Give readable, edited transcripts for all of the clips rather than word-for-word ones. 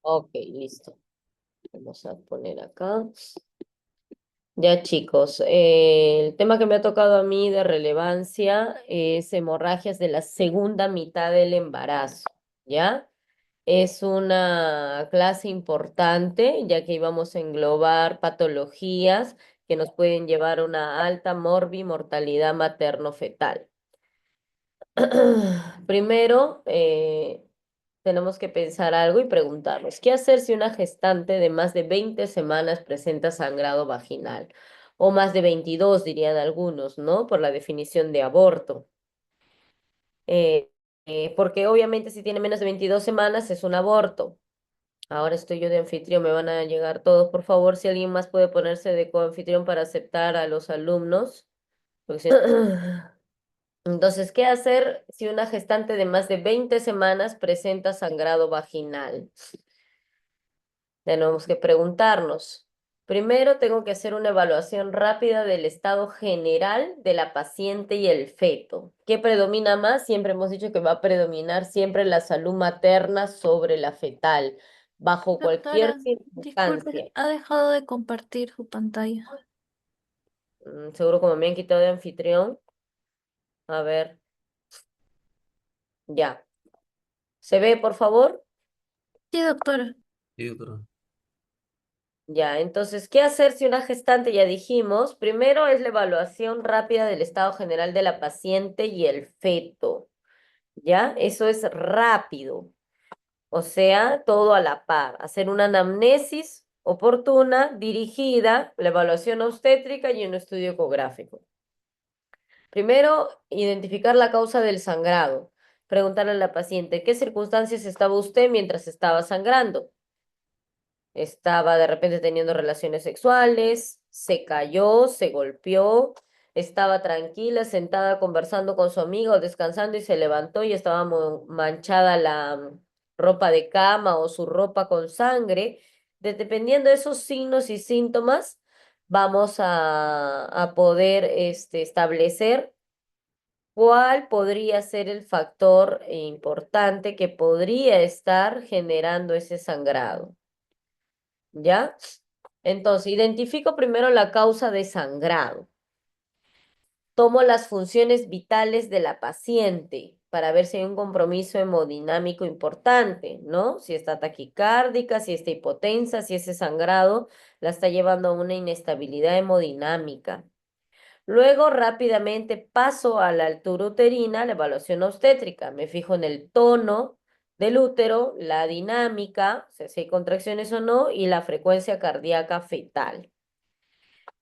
Ok, listo. Vamos a poner acá. Ya chicos, el tema que me ha tocado a mí de relevancia es hemorragias de la segunda mitad del embarazo, ¿ya? Es una clase importante, ya que íbamos a englobar patologías que nos pueden llevar a una alta mortalidad materno-fetal. Primero, tenemos que pensar algo y preguntarnos, ¿qué hacer si una gestante de más de 20 semanas presenta sangrado vaginal? O más de 22, dirían algunos, ¿no? Por la definición de aborto. Eh, Porque obviamente si tiene menos de 22 semanas es un aborto. Ahora estoy yo de anfitrión, me van a llegar todos. Por favor, si alguien más puede ponerse de coanfitrión para aceptar a los alumnos. Porque si Entonces, ¿qué hacer si una gestante de más de 20 semanas presenta sangrado vaginal? Tenemos que preguntarnos. Primero, tengo que hacer una evaluación rápida del estado general de la paciente y el feto. ¿Qué predomina más? Siempre hemos dicho que va a predominar siempre la salud materna sobre la fetal, bajo cualquier Doctora, disculpe, circunstancia. ha dejado de compartir su pantalla. Seguro como me han quitado de anfitrión. A ver, ya. ¿Se ve, por favor? Sí, doctora. Sí, doctora. Ya, entonces, ¿qué hacer si una gestante, ya dijimos? Primero es la evaluación rápida del estado general de la paciente y el feto, ¿ya? Eso es rápido, o sea, todo a la par. Hacer una anamnesis oportuna, dirigida, la evaluación obstétrica y un estudio ecográfico. Primero, identificar la causa del sangrado. Preguntarle a la paciente, ¿en qué circunstancias estaba usted mientras estaba sangrando? Estaba de repente teniendo relaciones sexuales, se cayó, se golpeó, estaba tranquila, sentada conversando con su amigo, descansando y se levantó y estaba manchada la ropa de cama o su ropa con sangre. Dependiendo de esos signos y síntomas, vamos a poder establecer cuál podría ser el factor importante que podría estar generando ese sangrado. ¿Ya? Entonces, identifico primero la causa de sangrado. Tomo las funciones vitales de la paciente para ver si hay un compromiso hemodinámico importante, ¿no? Si está taquicárdica, si está hipotensa, si ese sangrado la está llevando a una inestabilidad hemodinámica. Luego, rápidamente paso a la altura uterina, la evaluación obstétrica. Me fijo en el tono del útero, la dinámica, o sea, si hay contracciones o no, y la frecuencia cardíaca fetal.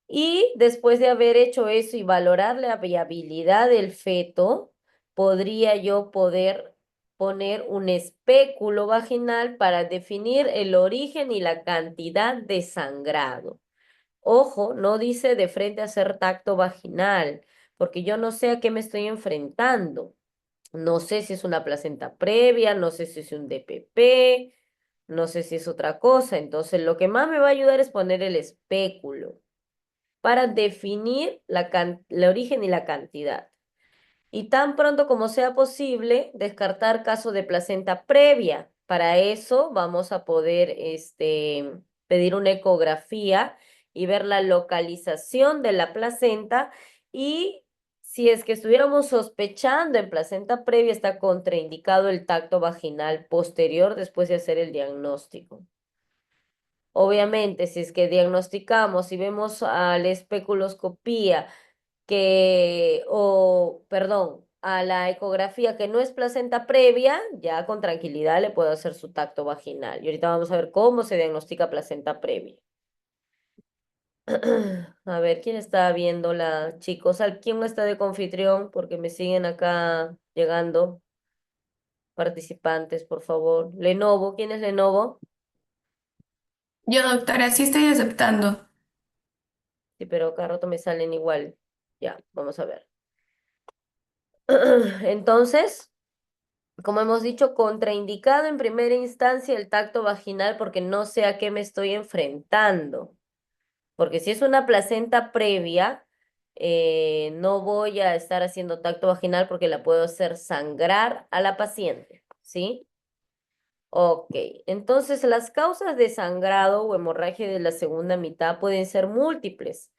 Y después de haber hecho eso y valorar la viabilidad del feto, podría yo poder poner un espéculo vaginal para definir el origen y la cantidad de sangrado. Ojo, no dice de frente hacer tacto vaginal, porque yo no sé a qué me estoy enfrentando. No sé si es una placenta previa, no sé si es un DPP, no sé si es otra cosa. Entonces, lo que más me va a ayudar es poner el espéculo para definir el origen y la cantidad. Y tan pronto como sea posible, descartar caso de placenta previa. Para eso vamos a poder pedir una ecografía y ver la localización de la placenta y si es que estuviéramos sospechando en placenta previa, está contraindicado el tacto vaginal posterior después de hacer el diagnóstico. Obviamente, si es que diagnosticamos y vemos a la especuloscopía perdón, a la ecografía que no es placenta previa, ya con tranquilidad le puedo hacer su tacto vaginal. Y ahorita vamos a ver cómo se diagnostica placenta previa. A ver, ¿quién está viendo la chicos? ¿Quién está de confitrión? Porque me siguen acá llegando participantes, por favor. Lenovo, ¿quién es Lenovo? Yo, doctora, sí estoy aceptando. Sí, pero cada rato me salen igual. Ya, vamos a ver. Entonces, como hemos dicho, contraindicado en primera instancia el tacto vaginal porque no sé a qué me estoy enfrentando. Porque si es una placenta previa, no voy a estar haciendo tacto vaginal porque la puedo hacer sangrar a la paciente, ¿sí? Ok, entonces las causas de sangrado o hemorragia de la segunda mitad pueden ser múltiples.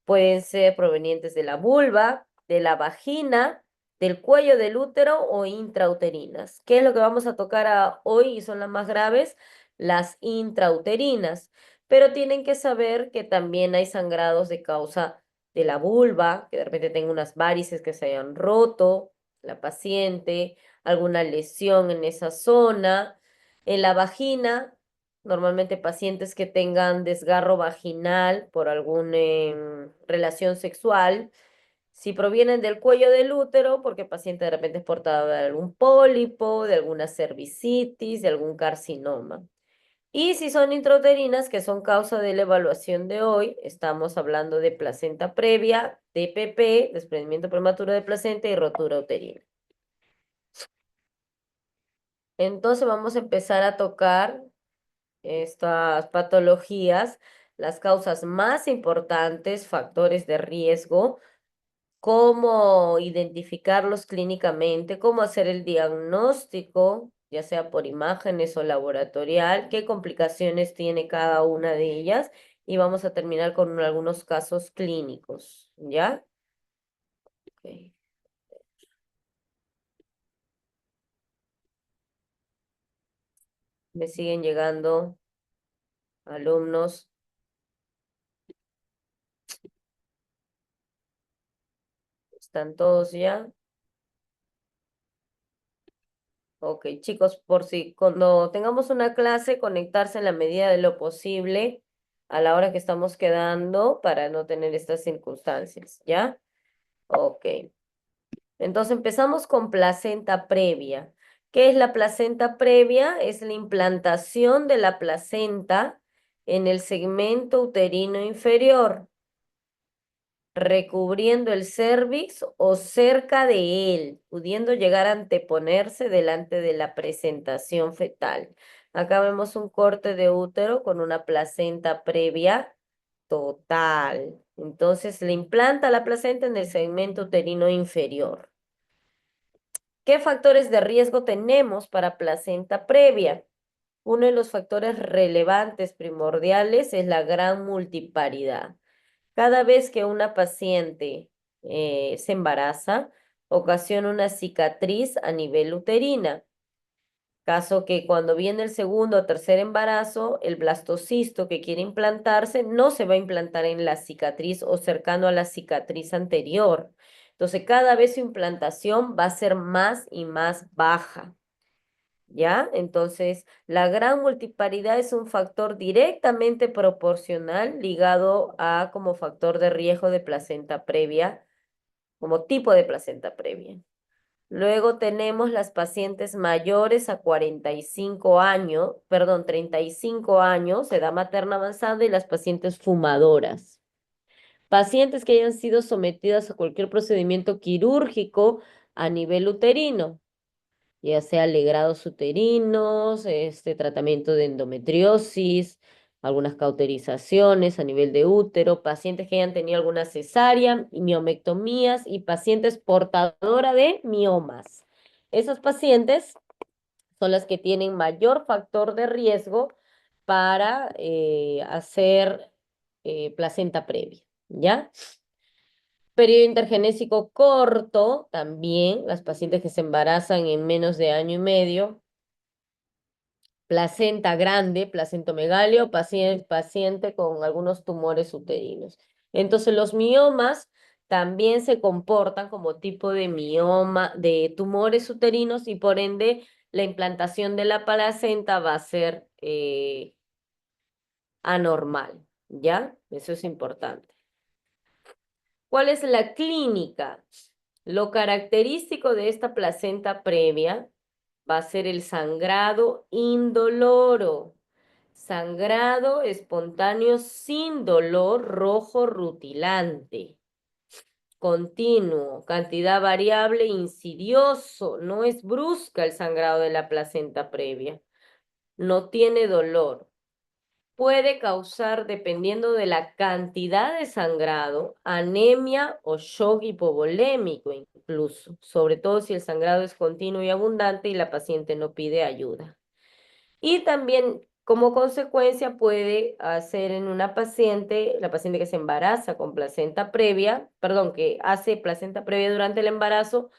Pueden ser provenientes de la vulva, de la vagina, del cuello del útero o intrauterinas. ¿Qué es lo que vamos a tocar hoy y son las más graves? Las intrauterinas. Pero tienen que saber que también hay sangrados de causa de la vulva, que de repente tenga unas varices que se hayan roto, la paciente, alguna lesión en esa zona. En la vagina, normalmente pacientes que tengan desgarro vaginal por alguna relación sexual. Si provienen del cuello del útero, porque el paciente de repente es portador de algún pólipo, de alguna cervicitis, de algún carcinoma. Y si son intrauterinas, que son causa de la evaluación de hoy, estamos hablando de placenta previa, DPP, desprendimiento prematuro de placenta y rotura uterina. Entonces vamos a empezar a tocar estas patologías, las causas más importantes, factores de riesgo, cómo identificarlos clínicamente, cómo hacer el diagnóstico, ya sea por imágenes o laboratorial, qué complicaciones tiene cada una de ellas y vamos a terminar con algunos casos clínicos, ¿ya? Ok. Me siguen llegando alumnos. ¿Están todos ya? Ok, chicos, por si cuando tengamos una clase, conectarse en la medida de lo posible a la hora que estamos quedando para no tener estas circunstancias, ¿ya? Ok, entonces empezamos con placenta previa. ¿Qué es la placenta previa? Es la implantación de la placenta en el segmento uterino inferior, recubriendo el cérvix o cerca de él, pudiendo llegar a anteponerse delante de la presentación fetal. Acá vemos un corte de útero con una placenta previa total. Entonces le implanta la placenta en el segmento uterino inferior. ¿Qué factores de riesgo tenemos para placenta previa? Uno de los factores relevantes primordiales es la gran multiparidad. Cada vez que una paciente se embaraza, ocasiona una cicatriz a nivel uterina. Caso que cuando viene el segundo o tercer embarazo, el blastocisto que quiere implantarse no se va a implantar en la cicatriz o cercano a la cicatriz anterior. Entonces, cada vez su implantación va a ser más y más baja. ¿Ya? Entonces, la gran multiparidad es un factor directamente proporcional ligado a como factor de riesgo de placenta previa, como tipo de placenta previa. Luego tenemos las pacientes mayores a 45 años, perdón, 35 años, edad materna avanzada, y las pacientes fumadoras. Pacientes que hayan sido sometidas a cualquier procedimiento quirúrgico a nivel uterino, ya sea legrados uterinos, tratamiento de endometriosis, algunas cauterizaciones a nivel de útero, pacientes que hayan tenido alguna cesárea, miomectomías y pacientes portadoras de miomas. Esas pacientes son las que tienen mayor factor de riesgo para hacer placenta previa, ¿ya? Periodo intergenésico corto, también las pacientes que se embarazan en menos de año y medio. Placenta grande, placentomegalia o paciente con algunos tumores uterinos. Entonces, los miomas también se comportan como tipo de mioma, de tumores uterinos y por ende la implantación de la placenta va a ser anormal, ¿ya? Eso es importante. ¿Cuál es la clínica? Lo característico de esta placenta previa va a ser el sangrado indoloro. Sangrado espontáneo sin dolor, rojo rutilante. Continuo, cantidad variable, insidioso. No es brusca el sangrado de la placenta previa. No tiene dolor. Puede causar, dependiendo de la cantidad de sangrado, anemia o shock hipovolémico incluso, sobre todo si el sangrado es continuo y abundante y la paciente no pide ayuda. Y también, como consecuencia, puede hacer en una paciente, la paciente que se embaraza con placenta previa, perdón, que hace placenta previa durante el embarazo,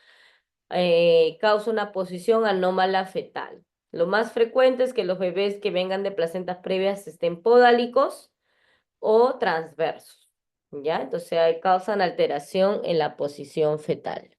causa una posición anómala fetal. Lo más frecuente es que los bebés que vengan de placentas previas estén podálicos o transversos, ¿ya? Entonces causan alteración en la posición fetal.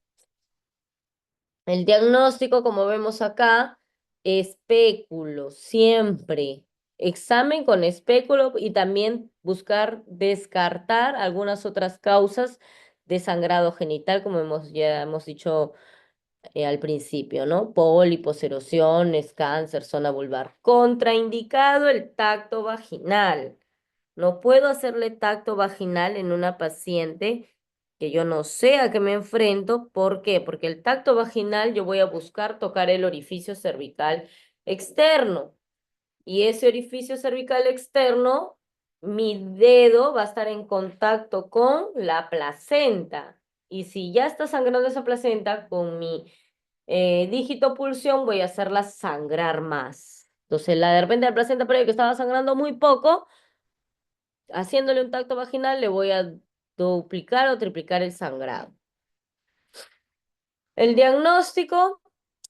El diagnóstico, como vemos acá, espéculo, siempre. Examen con espéculo y también buscar descartar algunas otras causas de sangrado genital, como ya hemos dicho al principio, ¿no? Pólipos, erosiones, cáncer, zona vulvar. Contraindicado el tacto vaginal. No puedo hacerle tacto vaginal en una paciente que yo no sé a qué me enfrento. ¿Por qué? Porque el tacto vaginal yo voy a buscar tocar el orificio cervical externo. Y ese orificio cervical externo, mi dedo va a estar en contacto con la placenta. Y si ya está sangrando esa placenta, con mi dígito pulsión voy a hacerla sangrar más. Entonces, de repente la placenta previa que estaba sangrando muy poco, haciéndole un tacto vaginal, le voy a duplicar o triplicar el sangrado. El diagnóstico,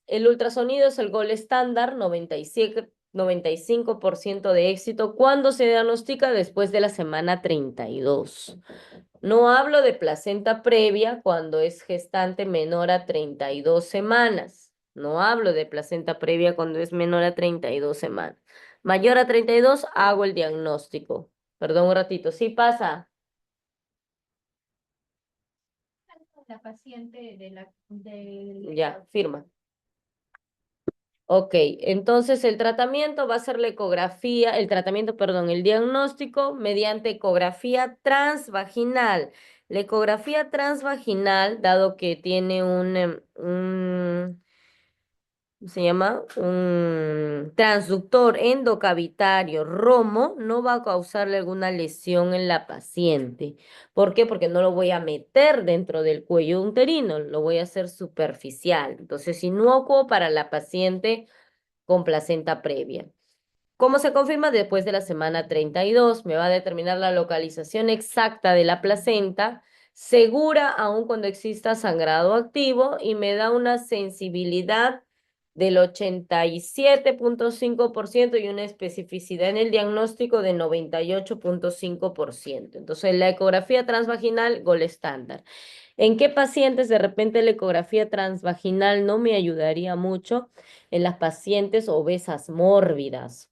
el ultrasonido es el gol estándar, 95% de éxito cuando se diagnostica después de la semana 32. No hablo de placenta previa cuando es gestante menor a 32 semanas. No hablo de placenta previa cuando es menor a 32 semanas. Mayor a 32, hago el diagnóstico. Perdón un ratito. Sí pasa. La paciente Ya, firma. Ok, entonces el tratamiento va a ser la ecografía, el diagnóstico mediante ecografía transvaginal. La ecografía transvaginal, dado que tiene se llama un transductor endocavitario ROMO, no va a causarle alguna lesión en la paciente. ¿Por qué? Porque no lo voy a meter dentro del cuello uterino, lo voy a hacer superficial. Entonces, inocuo para la paciente con placenta previa. ¿Cómo se confirma? Después de la semana 32, me va a determinar la localización exacta de la placenta, segura aun cuando exista sangrado activo, y me da una sensibilidad del 87,5% y una especificidad en el diagnóstico de 98,5%. Entonces, la ecografía transvaginal, gol estándar. ¿En qué pacientes de repente la ecografía transvaginal no me ayudaría mucho? En las pacientes obesas mórbidas,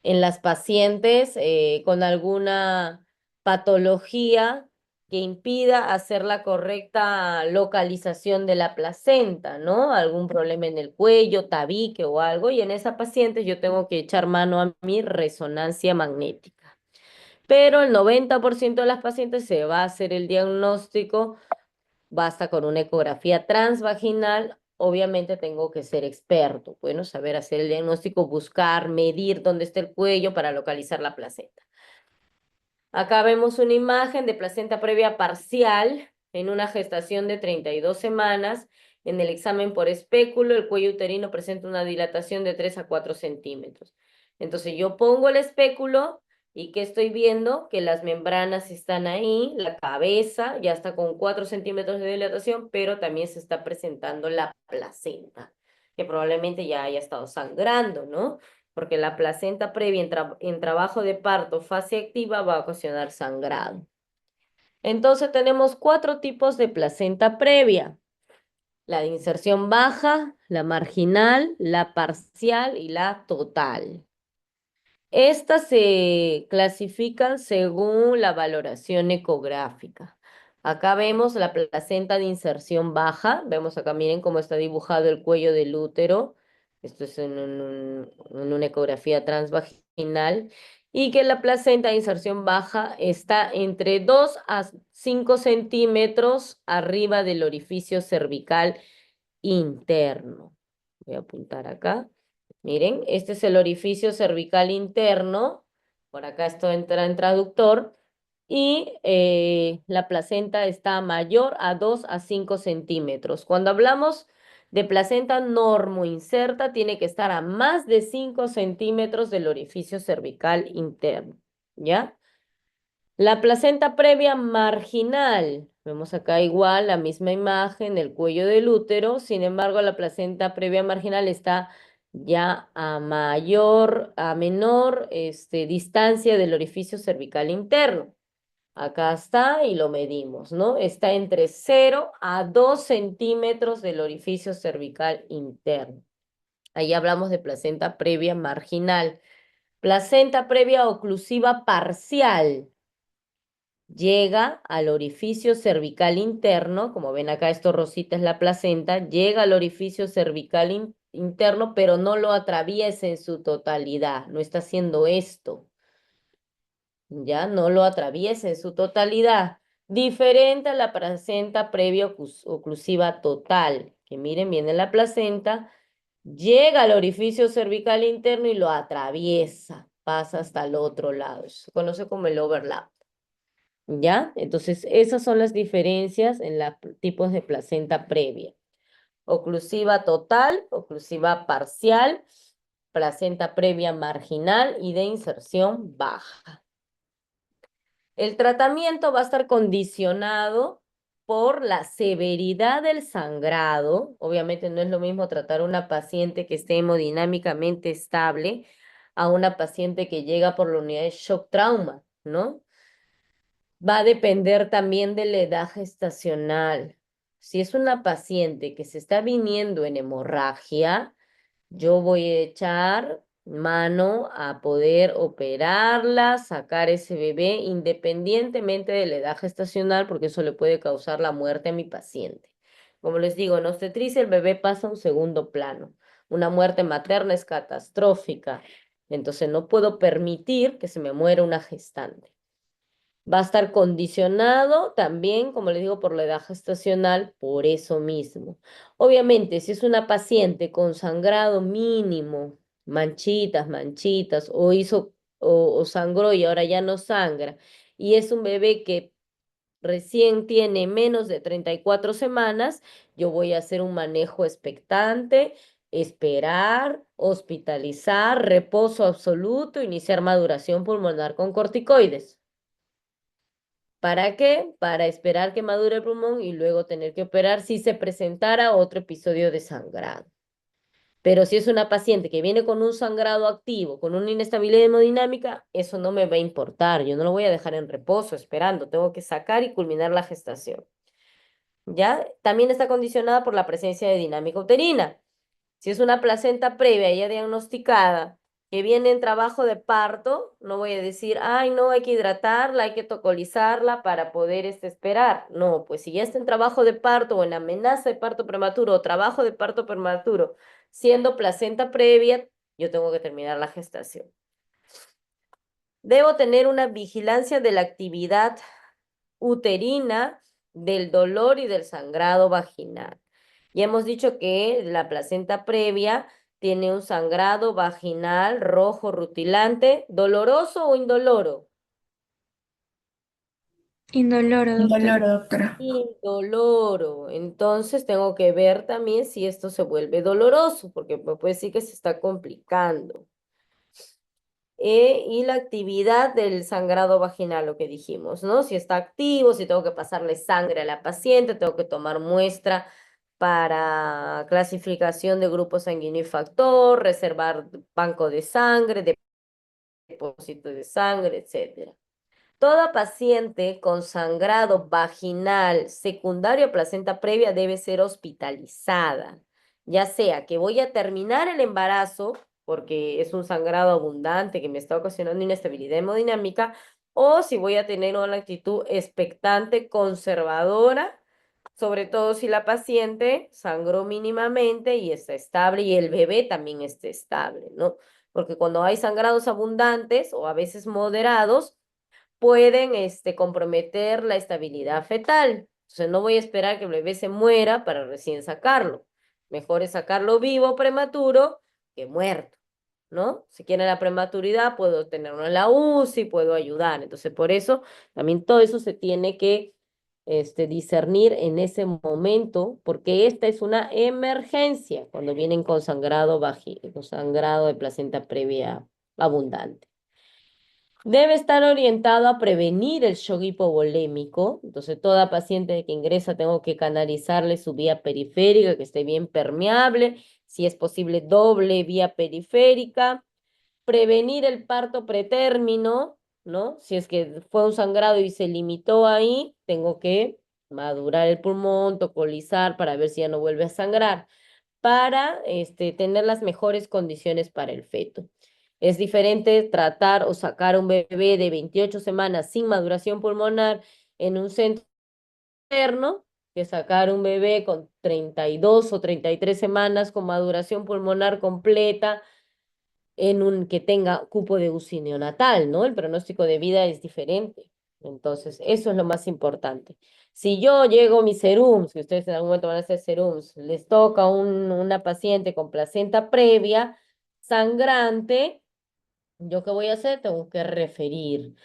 en las pacientes con alguna patología que impida hacer la correcta localización de la placenta, ¿no? Algún problema en el cuello, tabique o algo, y en esa paciente yo tengo que echar mano a mi resonancia magnética. Pero el 90% de las pacientes se va a hacer el diagnóstico. Basta con una ecografía transvaginal. Obviamente tengo que ser experto, bueno, saber hacer el diagnóstico, buscar, medir dónde está el cuello para localizar la placenta. Acá vemos una imagen de placenta previa parcial en una gestación de 32 semanas. En el examen por espéculo, el cuello uterino presenta una dilatación de 3 a 4 centímetros. Entonces yo pongo el espéculo y ¿qué estoy viendo? Que las membranas están ahí, la cabeza ya está con 4 centímetros de dilatación, pero también se está presentando la placenta, que probablemente ya haya estado sangrando, ¿no? Porque la placenta previa en trabajo de parto, fase activa, va a ocasionar sangrado. Entonces tenemos 4 tipos de placenta previa: la de inserción baja, la marginal, la parcial y la total. Estas se clasifican según la valoración ecográfica. Acá vemos la placenta de inserción baja. Vemos acá, miren cómo está dibujado el cuello del útero. Esto es en una ecografía transvaginal. Y que la placenta de inserción baja está entre 2 a 5 centímetros arriba del orificio cervical interno. Voy a apuntar acá. Miren, este es el orificio cervical interno. Por acá esto entra en traductor. Y la placenta está mayor a 2 a 5 centímetros. Cuando hablamos de placenta normoinserta tiene que estar a más de 5 centímetros del orificio cervical interno, ¿ya? La placenta previa marginal, vemos acá igual la misma imagen, el cuello del útero, sin embargo la placenta previa marginal está ya a menor distancia del orificio cervical interno. Acá está y lo medimos, ¿no? Está entre 0 a 2 centímetros del orificio cervical interno. Ahí hablamos de placenta previa marginal. Placenta previa oclusiva parcial. Llega al orificio cervical interno, como ven acá, esto rosita es la placenta, llega al orificio cervical interno, pero no lo atraviesa en su totalidad, no está haciendo esto. Ya no lo atraviesa en su totalidad. Diferente a la placenta previa oclusiva total, que miren, viene la placenta, llega al orificio cervical interno y lo atraviesa, pasa hasta el otro lado. Se conoce como el overlap. ¿Ya? Entonces, esas son las diferencias en los tipos de placenta previa. Oclusiva total, oclusiva parcial, placenta previa marginal y de inserción baja. El tratamiento va a estar condicionado por la severidad del sangrado. Obviamente no es lo mismo tratar a una paciente que esté hemodinámicamente estable a una paciente que llega por la unidad de shock trauma, ¿no? Va a depender también de la edad gestacional. Si es una paciente que se está viniendo en hemorragia, yo voy a echar mano a poder operarla, sacar ese bebé independientemente de la edad gestacional, porque eso le puede causar la muerte a mi paciente. Como les digo, en obstetricia el bebé pasa a un segundo plano. Una muerte materna es catastrófica, entonces no puedo permitir que se me muera una gestante. Va a estar condicionado también, como les digo, por la edad gestacional, por eso mismo. Obviamente, si es una paciente con sangrado mínimo, manchitas, o sangró y ahora ya no sangra, y es un bebé que recién tiene menos de 34 semanas, yo voy a hacer un manejo expectante, esperar, hospitalizar, reposo absoluto, iniciar maduración pulmonar con corticoides. ¿Para qué? Para esperar que madure el pulmón y luego tener que operar si se presentara otro episodio de sangrado. Pero si es una paciente que viene con un sangrado activo, con una inestabilidad hemodinámica, eso no me va a importar. Yo no lo voy a dejar en reposo esperando. Tengo que sacar y culminar la gestación. ¿Ya? También está condicionada por la presencia de dinámica uterina. Si es una placenta previa ya diagnosticada que viene en trabajo de parto, no voy a decir, ay, no, hay que hidratarla, hay que tocolizarla para poder esperar. No, pues si ya está en trabajo de parto o en amenaza de parto prematuro o trabajo de parto prematuro, siendo placenta previa, yo tengo que terminar la gestación. Debo tener una vigilancia de la actividad uterina, del dolor y del sangrado vaginal. Ya hemos dicho que la placenta previa tiene un sangrado vaginal rojo rutilante, doloroso o indoloro. Indoloro, doctora. Indoloro, doctora. Indoloro. Entonces tengo que ver también si esto se vuelve doloroso, porque me puede decir que se está complicando. Y la actividad del sangrado vaginal, lo que dijimos, ¿no? Si está activo, si tengo que pasarle sangre a la paciente, tengo que tomar muestra para clasificación de grupo sanguíneo y factor, reservar banco de sangre, depósito de sangre, etcétera. Toda paciente con sangrado vaginal secundario a placenta previa debe ser hospitalizada, ya sea que voy a terminar el embarazo porque es un sangrado abundante que me está ocasionando inestabilidad hemodinámica, o si voy a tener una actitud expectante conservadora, sobre todo si la paciente sangró mínimamente y está estable y el bebé también está estable, ¿no? Porque cuando hay sangrados abundantes o a veces moderados, pueden comprometer la estabilidad fetal. Entonces no voy a esperar que el bebé se muera para recién sacarlo. Mejor es sacarlo vivo prematuro que muerto, ¿no? Si quiere la prematuridad, puedo tenerlo en la UCI, puedo ayudar. Entonces por eso también todo eso se tiene que discernir en ese momento, porque esta es una emergencia cuando vienen con sangrado de placenta previa abundante. Debe estar orientado a prevenir el shock hipovolémico. Entonces, toda paciente que ingresa tengo que canalizarle su vía periférica, que esté bien permeable, si es posible doble vía periférica. Prevenir el parto pretérmino, ¿no? Si es que fue un sangrado y se limitó ahí, tengo que madurar el pulmón, tocolizar para ver si ya no vuelve a sangrar, para tener las mejores condiciones para el feto. Es diferente tratar o sacar un bebé de 28 semanas sin maduración pulmonar en un centro materno que sacar un bebé con 32 o 33 semanas con maduración pulmonar completa en un que tenga cupo de UCI neonatal, ¿no? El pronóstico de vida es diferente. Entonces, eso es lo más importante. Si yo llego mis serums, que ustedes en algún momento van a hacer serums, les toca una paciente con placenta previa, sangrante, ¿yo qué voy a hacer? Tengo que referir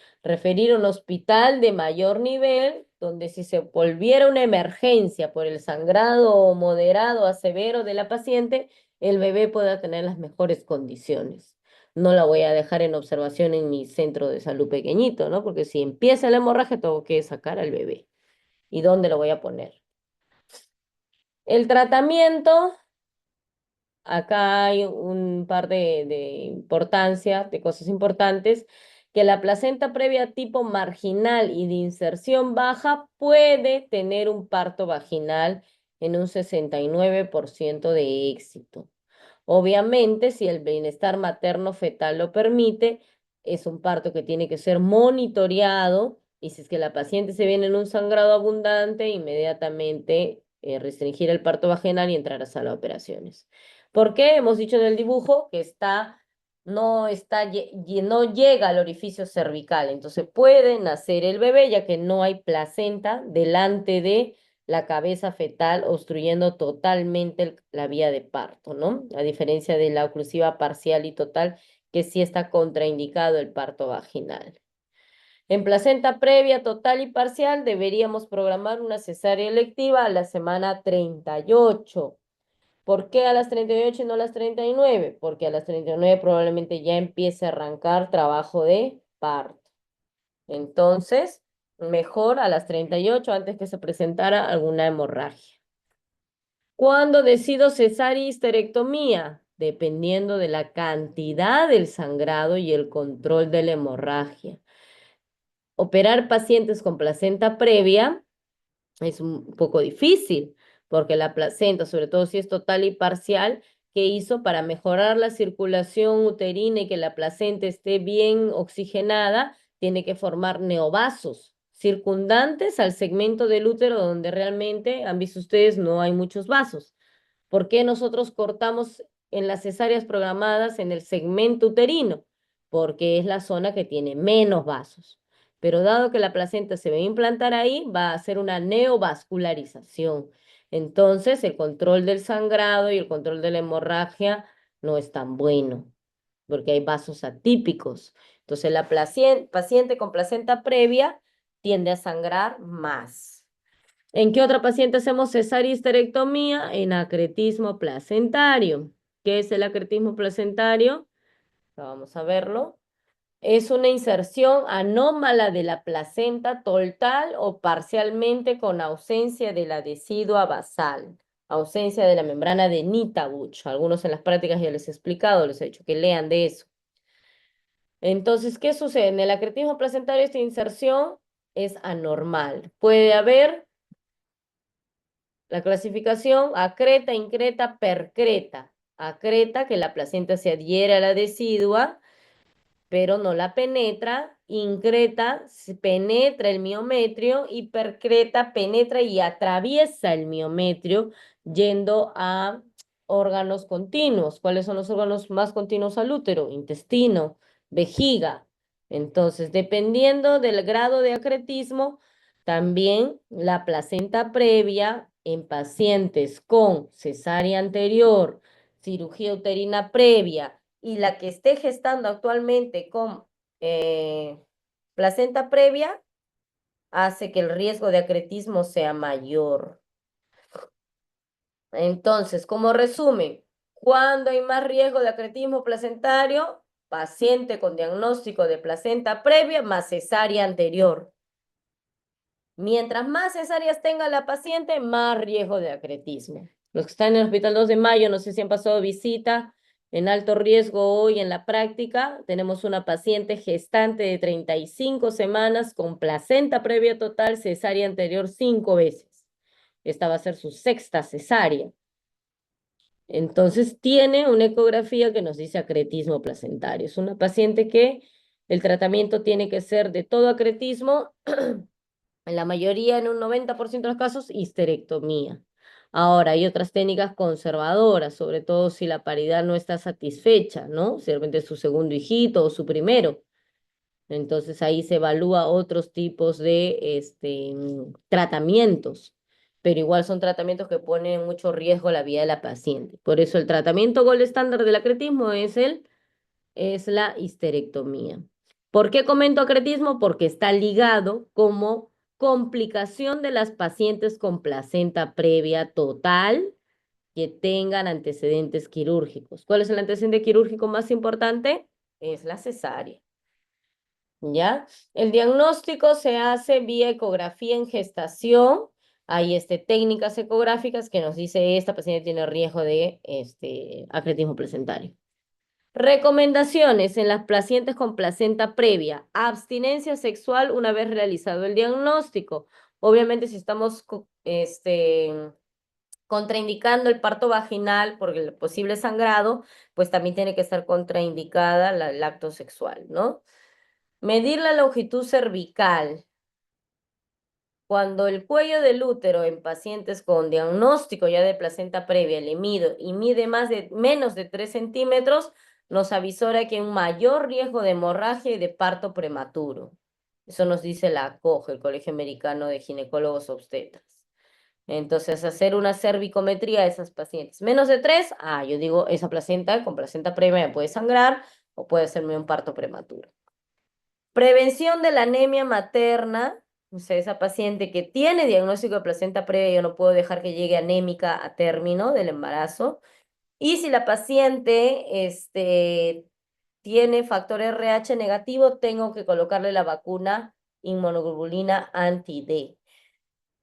a un hospital de mayor nivel, donde si se volviera una emergencia por el sangrado moderado a severo de la paciente, el bebé pueda tener las mejores condiciones. No la voy a dejar en observación en mi centro de salud pequeñito, ¿no? Porque si empieza la hemorragia, tengo que sacar al bebé. ¿Y dónde lo voy a poner? El tratamiento. Acá hay un par de importancia, de cosas importantes, que la placenta previa tipo marginal y de inserción baja puede tener un parto vaginal en un 69% de éxito. Obviamente, si el bienestar materno-fetal lo permite, es un parto que tiene que ser monitoreado y si es que la paciente se viene en un sangrado abundante, inmediatamente restringir el parto vaginal y entrar a sala de operaciones. ¿Por qué? Hemos dicho en el dibujo que no llega al orificio cervical, entonces puede nacer el bebé ya que no hay placenta delante de la cabeza fetal obstruyendo totalmente la vía de parto, ¿no? A diferencia de la oclusiva parcial y total, que sí está contraindicado el parto vaginal. En placenta previa, total y parcial, deberíamos programar una cesárea electiva a la semana 38. ¿Por qué a las 38 y no a las 39? Porque a las 39 probablemente ya empiece a arrancar trabajo de parto. Entonces, mejor a las 38 antes que se presentara alguna hemorragia. ¿Cuándo decido cesárea y histerectomía? Dependiendo de la cantidad del sangrado y el control de la hemorragia. Operar pacientes con placenta previa es un poco difícil, porque la placenta, sobre todo si es total y parcial, ¿qué hizo para mejorar la circulación uterina y que la placenta esté bien oxigenada? Tiene que formar neovasos circundantes al segmento del útero donde realmente, han visto ustedes, no hay muchos vasos. ¿Por qué nosotros cortamos en las cesáreas programadas en el segmento uterino? Porque es la zona que tiene menos vasos. Pero dado que la placenta se va a implantar ahí, va a hacer una neovascularización. Entonces, el control del sangrado y el control de la hemorragia no es tan bueno, porque hay vasos atípicos. Entonces, la paciente con placenta previa tiende a sangrar más. ¿En qué otra paciente hacemos cesárea y histerectomía? En acretismo placentario. ¿Qué es el acretismo placentario? Vamos a verlo. Es una inserción anómala de la placenta total o parcialmente con ausencia de la decidua basal, ausencia de la membrana de Nitabuch. Algunos en las prácticas ya les he explicado, les he dicho que lean de eso. Entonces, ¿qué sucede? En el acretismo placentario esta inserción es anormal. Puede haber la clasificación acreta, increta, percreta. Acreta, que la placenta se adhiere a la decidua, pero no la penetra. Increta, penetra el miometrio y percreta penetra y atraviesa el miometrio yendo a órganos continuos. ¿Cuáles son los órganos más continuos al útero? Intestino, vejiga. Entonces, dependiendo del grado de acretismo, también la placenta previa en pacientes con cesárea anterior, cirugía uterina previa y la que esté gestando actualmente con placenta previa, hace que el riesgo de acretismo sea mayor. Entonces, como resumen, cuando hay más riesgo de acretismo placentario, paciente con diagnóstico de placenta previa más cesárea anterior. Mientras más cesáreas tenga la paciente, más riesgo de acretismo. Los que están en el Hospital 2 de Mayo, no sé si han pasado visita, en alto riesgo hoy en la práctica, tenemos una paciente gestante de 35 semanas con placenta previa total, cesárea anterior 5 veces. Esta va a ser su sexta cesárea. Entonces tiene una ecografía que nos dice acretismo placentario. Es una paciente que el tratamiento tiene que ser de todo acretismo, en la mayoría, en un 90% de los casos, histerectomía. Ahora, hay otras técnicas conservadoras, sobre todo si la paridad no está satisfecha, ¿no? Si de repente es su segundo hijito o su primero. Entonces ahí se evalúa otros tipos de tratamientos, pero igual son tratamientos que ponen en mucho riesgo la vida de la paciente. Por eso el tratamiento gold estándar del acretismo es la histerectomía. ¿Por qué comento acretismo? Porque está ligado como complicación de las pacientes con placenta previa total que tengan antecedentes quirúrgicos. ¿Cuál es el antecedente quirúrgico más importante? Es la cesárea. ¿Ya? El diagnóstico se hace vía ecografía en gestación. Hay técnicas ecográficas que nos dice esta paciente tiene riesgo de acretismo placentario. Recomendaciones en las pacientes con placenta previa. Abstinencia sexual una vez realizado el diagnóstico. Obviamente, si estamos contraindicando el parto vaginal por el posible sangrado, pues también tiene que estar contraindicada el acto sexual, ¿no? Medir la longitud cervical. Cuando el cuello del útero en pacientes con diagnóstico ya de placenta previa le mido y mide menos de 3 centímetros, nos avisora que hay un mayor riesgo de hemorragia y de parto prematuro. Eso nos dice la COGE, el Colegio Americano de Ginecólogos Obstetras. Entonces, hacer una cervicometría a esas pacientes. Menos de 3, yo digo, esa placenta con placenta previa puede sangrar o puede hacerme un parto prematuro. Prevención de la anemia materna, o sea, esa paciente que tiene diagnóstico de placenta previa, yo no puedo dejar que llegue anémica a término del embarazo. Y si la paciente tiene factor RH negativo, tengo que colocarle la vacuna inmunoglobulina anti-D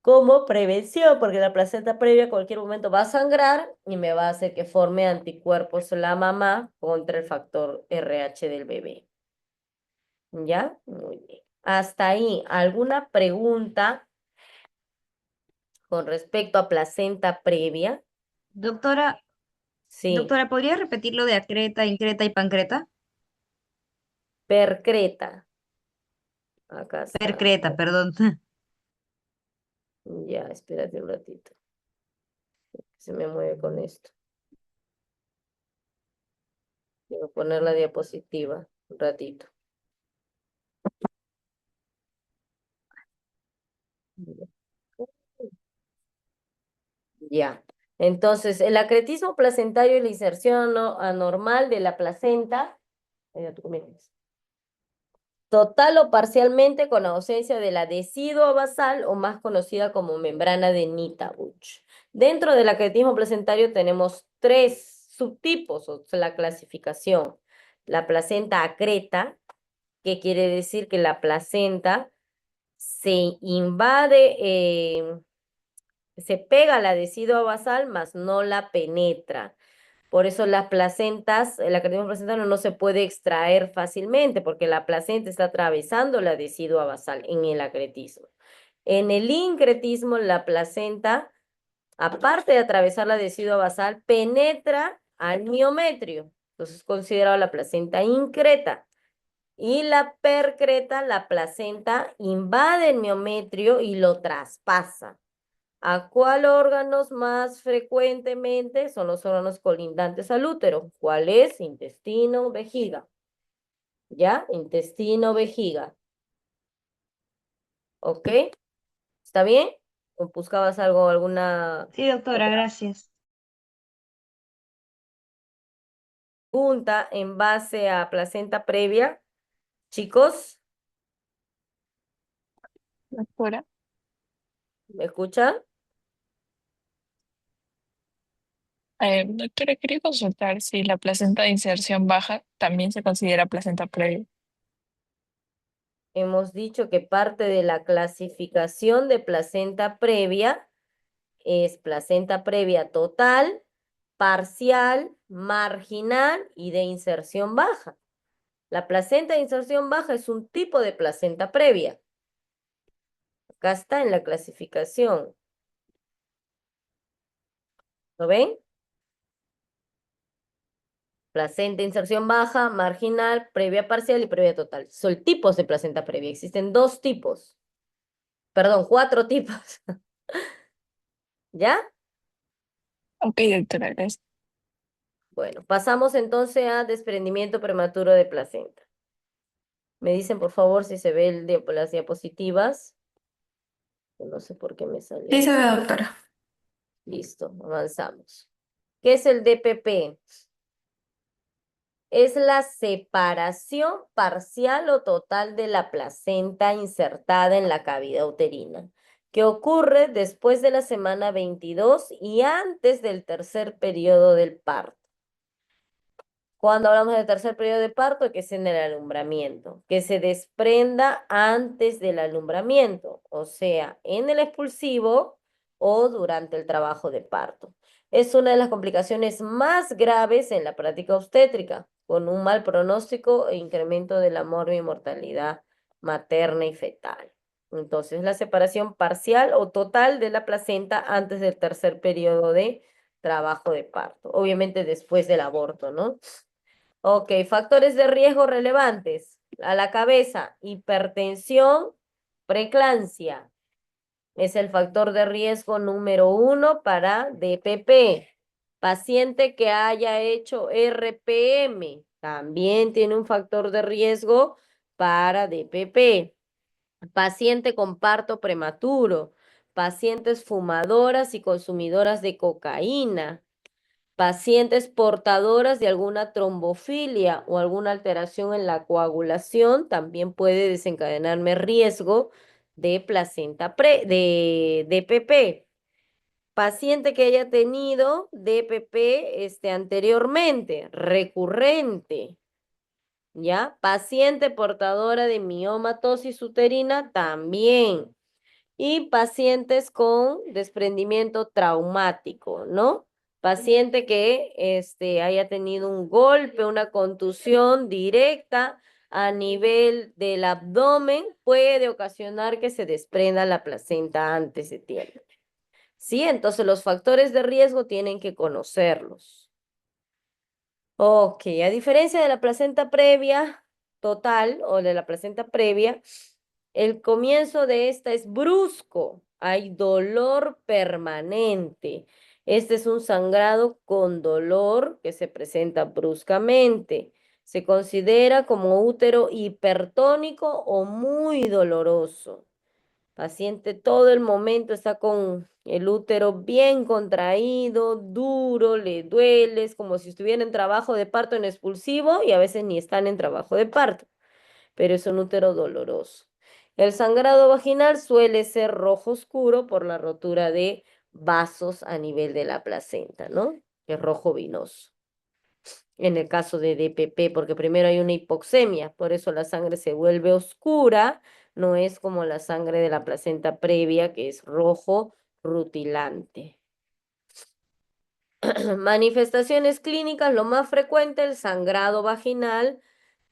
como prevención, porque la placenta previa en cualquier momento va a sangrar y me va a hacer que forme anticuerpos la mamá contra el factor RH del bebé. ¿Ya? Muy bien. Hasta ahí, ¿alguna pregunta con respecto a placenta previa? Doctora, Sí, ¿podría repetir lo de acreta, increta y pancreta? percreta. Acá está. Percreta, perdón. Ya, espérate un ratito. Se me mueve con esto. Quiero poner la diapositiva un ratito. Ya. Entonces, el acretismo placentario y la inserción anormal de la placenta. Ya tú comienzas. Total o parcialmente con ausencia de la decidua basal o más conocida como membrana de Nitabuch. Dentro del acretismo placentario tenemos 3 subtipos, o sea, la clasificación. La placenta acreta, que quiere decir que la placenta se invade, se pega a la decidua basal, mas no la penetra. Por eso las placentas, el acretismo placentario no se puede extraer fácilmente porque la placenta está atravesando la decidua basal en el acretismo. En el incretismo, la placenta, aparte de atravesar la decidua basal, penetra al miometrio. Entonces es considerada la placenta increta. Y la percreta, la placenta invade el miometrio y lo traspasa. ¿A cuál órganos más frecuentemente? Son los órganos colindantes al útero. ¿Cuál es? Intestino, vejiga. ¿Ya? Intestino, vejiga. ¿Ok? ¿Está bien? ¿O buscabas alguna Sí, doctora, otra gracias. pregunta en base a placenta previa? Chicos, Doctora, ¿Me escucha? doctora, quería consultar si la placenta de inserción baja también se considera placenta previa. Hemos dicho que parte de la clasificación de placenta previa es placenta previa total, parcial, marginal y de inserción baja. La placenta de inserción baja es un tipo de placenta previa. Acá está en la clasificación. ¿Lo ven? Placenta de inserción baja, marginal, previa parcial y previa total. Son tipos de placenta previa. Existen dos tipos. Perdón, cuatro tipos. ¿Ya? Ok, doctora, gracias. Bueno, pasamos entonces a desprendimiento prematuro de placenta. Me dicen, por favor, si se ve las diapositivas. No sé por qué me Sí salió. se ve, doctora. Listo, avanzamos. ¿Qué es el DPP? Es la separación parcial o total de la placenta insertada en la cavidad uterina, que ocurre después de la semana 22 y antes del tercer periodo del parto. Cuando hablamos del tercer periodo de parto, que es en el alumbramiento, que se desprenda antes del alumbramiento, o sea, en el expulsivo o durante el trabajo de parto. Es una de las complicaciones más graves en la práctica obstétrica, con un mal pronóstico e incremento de la mortalidad materna y fetal. Entonces, la separación parcial o total de la placenta antes del tercer periodo de trabajo de parto, obviamente después del aborto, ¿no? Ok, factores de riesgo relevantes. A la cabeza, hipertensión, preeclampsia. Es el factor de riesgo número 1 para DPP. Paciente que haya hecho RPM también tiene un factor de riesgo para DPP. Paciente con parto prematuro. Pacientes fumadoras y consumidoras de cocaína. Pacientes portadoras de alguna trombofilia o alguna alteración en la coagulación también puede desencadenarme riesgo de de DPP. Paciente que haya tenido DPP anteriormente, recurrente, ¿ya? Paciente portadora de miomatosis uterina también y pacientes con desprendimiento traumático, ¿no? Paciente que haya tenido un golpe, una contusión directa a nivel del abdomen, puede ocasionar que se desprenda la placenta antes de tiempo. ¿Sí? Entonces los factores de riesgo tienen que conocerlos. Ok, a diferencia de la placenta previa total o de la placenta previa, el comienzo de esta es brusco, hay dolor permanente. Este es un sangrado con dolor que se presenta bruscamente. Se considera como útero hipertónico o muy doloroso. Paciente todo el momento está con el útero bien contraído, duro, le duele, es como si estuviera en trabajo de parto en expulsivo y a veces ni están en trabajo de parto, pero es un útero doloroso. El sangrado vaginal suele ser rojo oscuro por la rotura de vasos a nivel de la placenta, ¿no? Es rojo vinoso. En el caso de DPP, porque primero hay una hipoxemia, por eso la sangre se vuelve oscura, no es como la sangre de la placenta previa, que es rojo rutilante. Manifestaciones clínicas, lo más frecuente, el sangrado vaginal,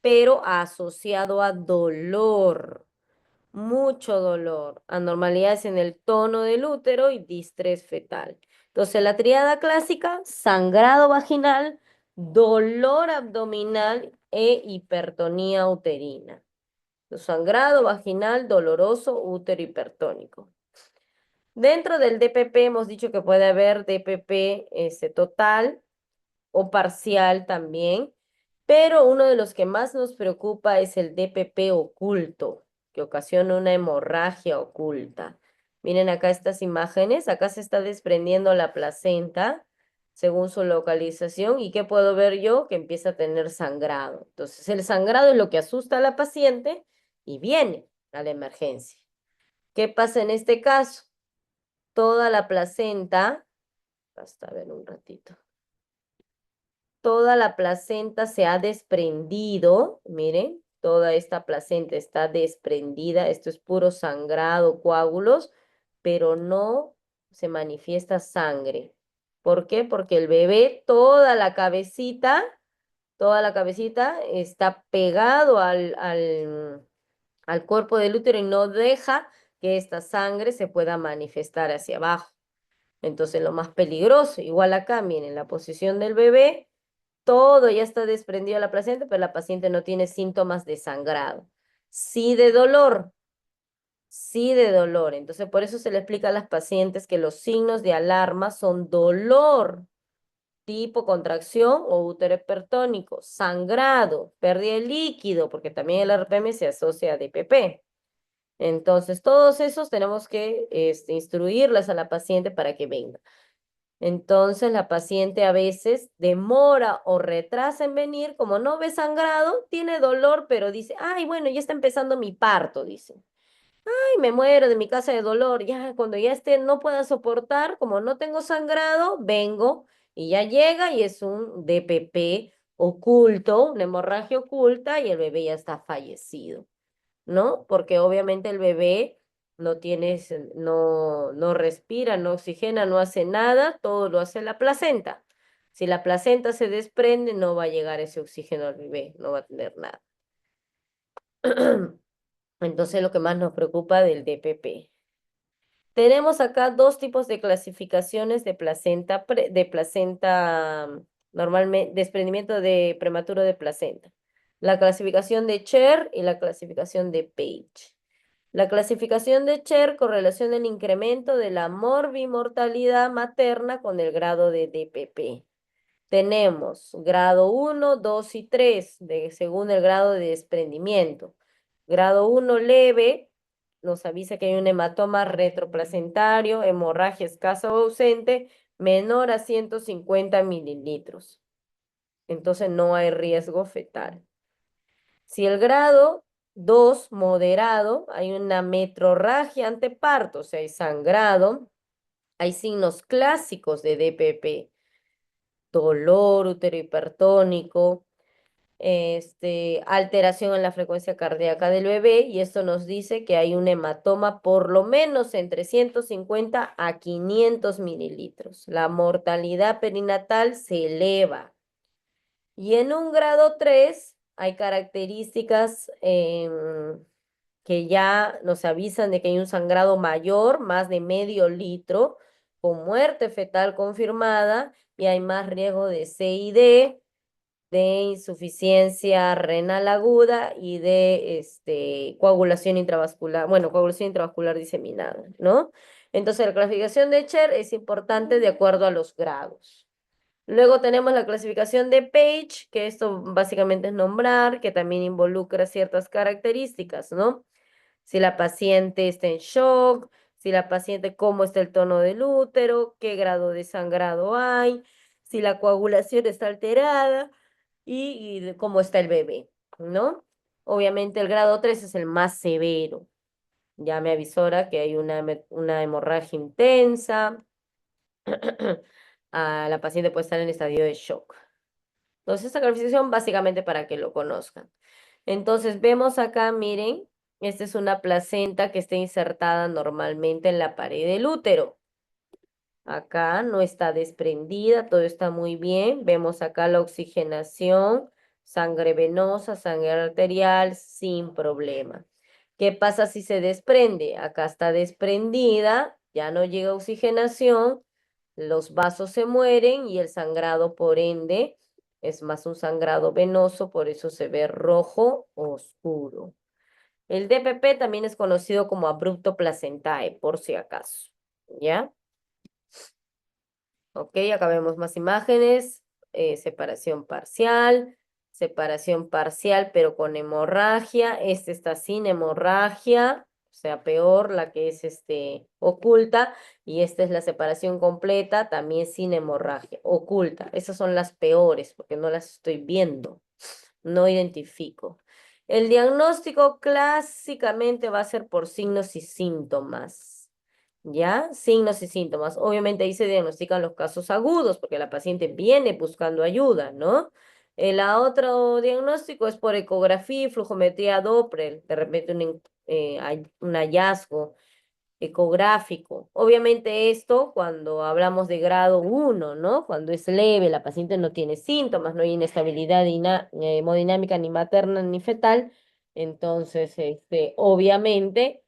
pero asociado a dolor, mucho dolor, anormalidades en el tono del útero y distrés fetal. Entonces, la triada clásica, sangrado vaginal, dolor abdominal e hipertonía uterina. Sangrado vaginal doloroso, útero hipertónico. Dentro del DPP hemos dicho que puede haber DPP total o parcial también, pero uno de los que más nos preocupa es el DPP oculto, que ocasiona una hemorragia oculta. Miren acá estas imágenes, acá se está desprendiendo la placenta según su localización y ¿qué puedo ver yo? Que empieza a tener sangrado. Entonces el sangrado es lo que asusta a la paciente y viene a la emergencia. ¿Qué pasa en este caso? Toda la placenta, basta ver un ratito. Toda la placenta se ha desprendido, miren, toda esta placenta está desprendida, esto es puro sangrado, coágulos, pero no se manifiesta sangre. ¿Por qué? Porque el bebé, toda la cabecita está pegado al cuerpo del útero y no deja que esta sangre se pueda manifestar hacia abajo. Entonces, lo más peligroso, igual acá, miren, la posición del bebé, todo ya está desprendido de la placenta, pero la paciente no tiene síntomas de sangrado. Sí de dolor, sí de dolor. Entonces, por eso se le explica a las pacientes que los signos de alarma son dolor, tipo contracción o útero hipertónico, sangrado, pérdida de líquido, porque también el RPM se asocia a DPP. Entonces, todos esos tenemos que instruirles a la paciente para que venga. Entonces, la paciente a veces demora o retrasa en venir, como no ve sangrado, tiene dolor, pero dice, ay, bueno, ya está empezando mi parto, dice. Ay, me muero de mi casa de dolor. Ya, cuando ya no pueda soportar, como no tengo sangrado, vengo y ya llega y es un DPP oculto, una hemorragia oculta y el bebé ya está fallecido, ¿no? Porque obviamente el bebé no respira, no oxigena, no hace nada, todo lo hace la placenta. Si la placenta se desprende, no va a llegar ese oxígeno al bebé, no va a tener nada. Entonces, lo que más nos preocupa del DPP. Tenemos acá dos tipos de clasificaciones de placenta, normalmente, desprendimiento de prematuro de placenta. La clasificación de Cher y la clasificación de Page. La clasificación de Cher correlaciona el incremento de la morbimortalidad materna con el grado de DPP. Tenemos grado 1, 2 y 3, según el grado de desprendimiento. Grado 1 leve, nos avisa que hay un hematoma retroplacentario, hemorragia escasa o ausente, menor a 150 mililitros. Entonces no hay riesgo fetal. Si el grado 2 moderado, hay una metrorragia anteparto, o sea, hay sangrado, hay signos clásicos de DPP, dolor, útero hipertónico, alteración en la frecuencia cardíaca del bebé, y esto nos dice que hay un hematoma por lo menos entre 150 a 500 mililitros. La mortalidad perinatal se eleva. Y en un grado 3 hay características que ya nos avisan de que hay un sangrado mayor, más de medio litro, con muerte fetal confirmada, y hay más riesgo de CID, de insuficiencia renal aguda y de coagulación intravascular, bueno, coagulación intravascular diseminada, ¿no? Entonces, la clasificación de Cher es importante de acuerdo a los grados. Luego tenemos la clasificación de Page, que esto básicamente es nombrar, que también involucra ciertas características, ¿no? Si la paciente está en shock, si la paciente, cómo está el tono del útero, qué grado de sangrado hay, si la coagulación está alterada y cómo está el bebé, ¿no? Obviamente el grado 3 es el más severo. Ya me avisora que hay una hemorragia intensa. La paciente puede estar en estadio de shock. Entonces, esta clasificación básicamente para que lo conozcan. Entonces, vemos acá, miren, esta es una placenta que está insertada normalmente en la pared del útero. Acá no está desprendida, todo está muy bien. Vemos acá la oxigenación, sangre venosa, sangre arterial, sin problema. ¿Qué pasa si se desprende? Acá está desprendida, ya no llega oxigenación, los vasos se mueren y el sangrado, por ende, es más un sangrado venoso, por eso se ve rojo oscuro. El DPP también es conocido como abrupto placentae, por si acaso, ¿ya? Ok, acá vemos más imágenes. Separación parcial, pero con hemorragia. Este está sin hemorragia, o sea, peor la que es oculta. Y esta es la separación completa, también sin hemorragia, oculta. Esas son las peores, porque no las estoy viendo, no identifico. El diagnóstico clásicamente va a ser por signos y síntomas. ¿Ya? Signos y síntomas. Obviamente ahí se diagnostican los casos agudos porque la paciente viene buscando ayuda, ¿no? El otro diagnóstico es por ecografía y flujometría Doppler, de repente un hallazgo ecográfico. Obviamente esto cuando hablamos de grado 1, ¿no? Cuando es leve, la paciente no tiene síntomas, no hay inestabilidad hemodinámica ni materna ni fetal, entonces, obviamente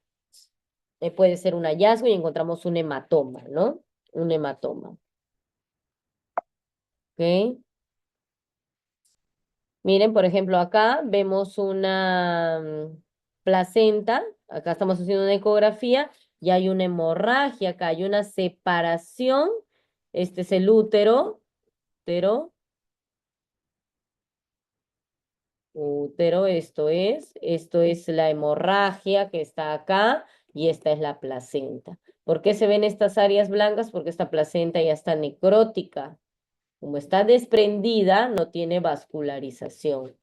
puede ser un hallazgo y encontramos un hematoma, ¿no? Un hematoma, ¿ok? Miren, por ejemplo, acá vemos una placenta, acá estamos haciendo una ecografía y hay una hemorragia, acá hay una separación, este es el útero, esto es la hemorragia que está acá y esta es la placenta. ¿Por qué se ven estas áreas blancas? Porque esta placenta ya está necrótica. Como está desprendida, no tiene vascularización.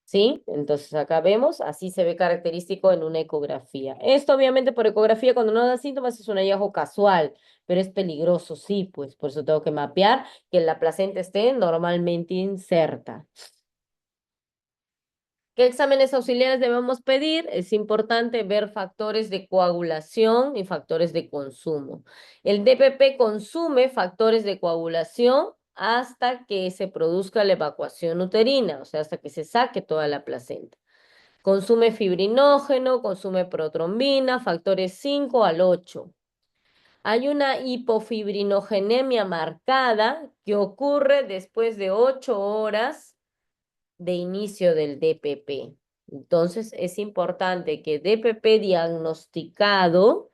¿Sí? Entonces acá vemos, así se ve característico en una ecografía. Esto obviamente por ecografía cuando no da síntomas es un hallazgo casual, pero es peligroso, sí, pues por eso tengo que mapear que la placenta esté normalmente inserta. ¿Qué exámenes auxiliares debemos pedir? Es importante ver factores de coagulación y factores de consumo. El DPP consume factores de coagulación hasta que se produzca la evacuación uterina, o sea, hasta que se saque toda la placenta. Consume fibrinógeno, consume protrombina, factores 5 al 8. Hay una hipofibrinogenemia marcada que ocurre después de 8 horas de inicio del DPP. Entonces, es importante que DPP diagnosticado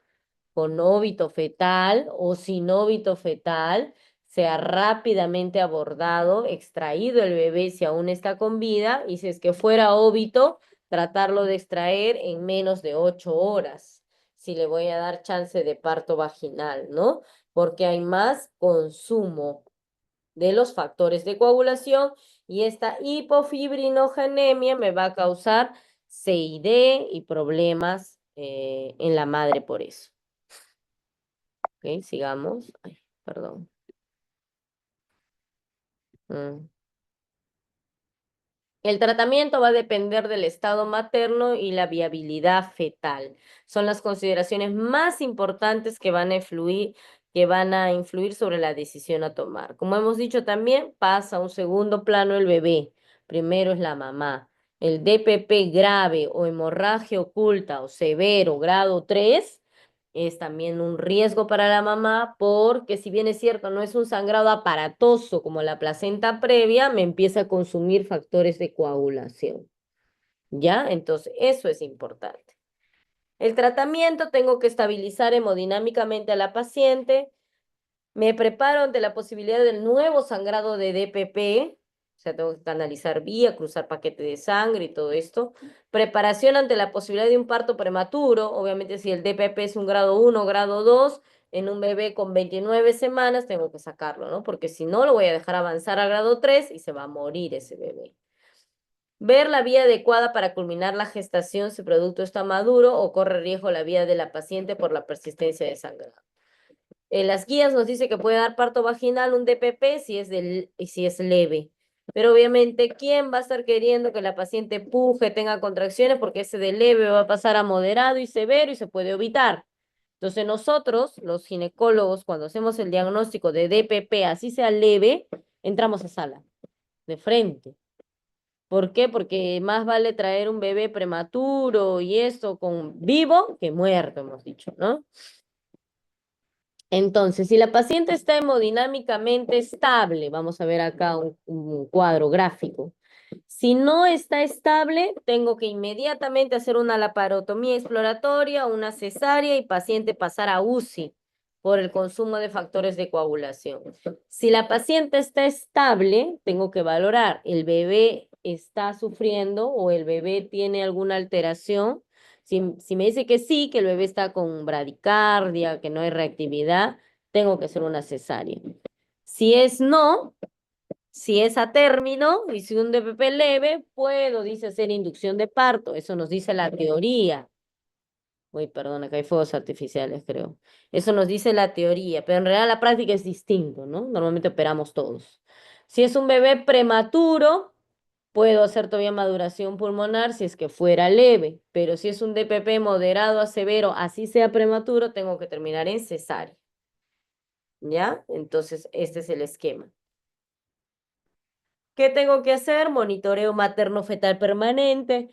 con óbito fetal o sin óbito fetal sea rápidamente abordado, extraído el bebé si aún está con vida y si es que fuera óbito, tratarlo de extraer en menos de 8 horas. Si le voy a dar chance de parto vaginal, ¿no? Porque hay más consumo de los factores de coagulación y esta hipofibrinogenemia me va a causar CID y problemas en la madre por eso. Ok, sigamos. Ay, perdón. El tratamiento va a depender del estado materno y la viabilidad fetal. Son las consideraciones más importantes que van a influir sobre la decisión a tomar. Como hemos dicho también, pasa a un segundo plano el bebé. Primero es la mamá. El DPP grave o hemorragia oculta o severo, grado 3, es también un riesgo para la mamá porque si bien es cierto, no es un sangrado aparatoso como la placenta previa, me empieza a consumir factores de coagulación. ¿Ya? Entonces, eso es importante. El tratamiento, tengo que estabilizar hemodinámicamente a la paciente. Me preparo ante la posibilidad del nuevo sangrado de DPP, o sea, tengo que canalizar vía, cruzar paquete de sangre y todo esto. Preparación ante la posibilidad de un parto prematuro, obviamente si el DPP es un grado 1 o grado 2, en un bebé con 29 semanas tengo que sacarlo, ¿no? Porque si no, lo voy a dejar avanzar a grado 3 y se va a morir ese bebé. Ver la vía adecuada para culminar la gestación si el producto está maduro o corre riesgo la vida de la paciente por la persistencia de sangrado. Las guías nos dice que puede dar parto vaginal un DPP si es leve. Pero obviamente, ¿quién va a estar queriendo que la paciente puje, tenga contracciones? Porque ese de leve va a pasar a moderado y severo y se puede evitar. Entonces nosotros, los ginecólogos, cuando hacemos el diagnóstico de DPP, así sea leve, entramos a sala, de frente. ¿Por qué? Porque más vale traer un bebé prematuro y eso con vivo que muerto, hemos dicho, ¿no? Entonces, si la paciente está hemodinámicamente estable, vamos a ver acá un cuadro gráfico. Si no está estable, tengo que inmediatamente hacer una laparotomía exploratoria, una cesárea y paciente pasar a UCI por el consumo de factores de coagulación. Si la paciente está estable, tengo que valorar, ¿el bebé está sufriendo o el bebé tiene alguna alteración? Si me dice que sí, que el bebé está con bradicardia, que no hay reactividad, tengo que hacer una cesárea. Si es no, Si es a término y si un DPP leve, puedo, dice, hacer inducción de parto. Eso nos dice la teoría. Uy, perdón, acá hay fuegos artificiales, creo. Eso nos dice la teoría, pero en realidad la práctica es distinto, ¿no? Normalmente operamos todos. Si es un bebé prematuro, puedo hacer todavía maduración pulmonar si es que fuera leve, pero si es un DPP moderado a severo, así sea prematuro, tengo que terminar en cesárea. ¿Ya? Entonces, este es el esquema. ¿Qué tengo que hacer? Monitoreo materno-fetal permanente,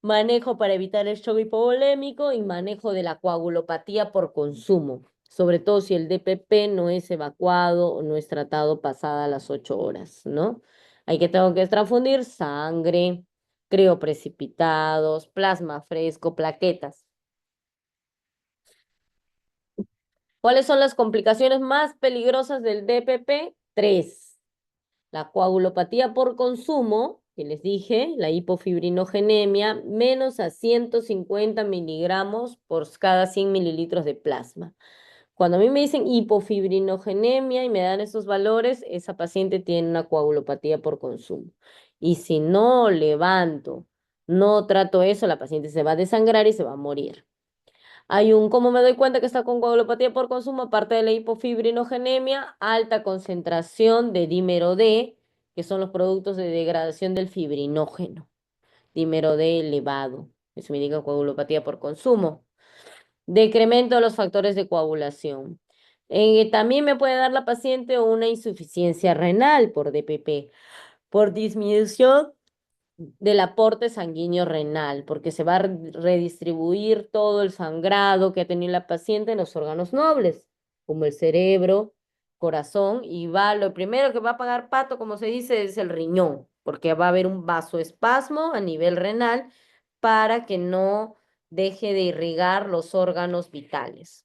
manejo para evitar el shock hipovolémico y manejo de la coagulopatía por consumo, sobre todo si el DPP no es evacuado o no es tratado pasada las 8 horas, ¿no? Tengo que transfundir sangre, crioprecipitados, plasma fresco, plaquetas. ¿Cuáles son las complicaciones más peligrosas del DPP? Tres. La coagulopatía por consumo, que les dije, la hipofibrinogenemia, menos a 150 miligramos por cada 100 mililitros de plasma. Cuando a mí me dicen hipofibrinogenemia y me dan esos valores, esa paciente tiene una coagulopatía por consumo. Y si no levanto, no trato eso, la paciente se va a desangrar y se va a morir. ¿Cómo me doy cuenta que está con coagulopatía por consumo? Aparte de la hipofibrinogenemia, alta concentración de dímero D, que son los productos de degradación del fibrinógeno. Dímero D elevado. Eso me indica coagulopatía por consumo. Decremento de los factores de coagulación. También me puede dar la paciente una insuficiencia renal por DPP, por disminución del aporte sanguíneo renal, porque se va a redistribuir todo el sangrado que ha tenido la paciente en los órganos nobles, como el cerebro, corazón, y lo primero que va a pagar pato, como se dice, es el riñón, porque va a haber un vasoespasmo a nivel renal para que no deje de irrigar los órganos vitales,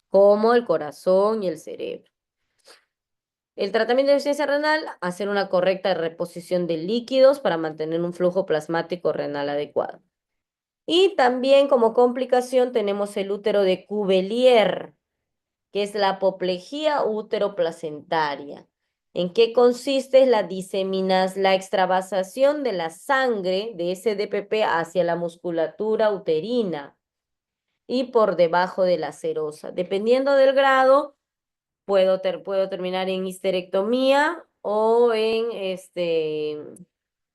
como el corazón y el cerebro. El tratamiento de insuficiencia renal, hacer una correcta reposición de líquidos para mantener un flujo plasmático renal adecuado. Y también como complicación tenemos el útero de Cuvelier, que es la apoplejía útero-placentaria. ¿En qué consiste? La extravasación de la sangre de ese DPP hacia la musculatura uterina y por debajo de la serosa. Dependiendo del grado, puedo terminar en histerectomía o en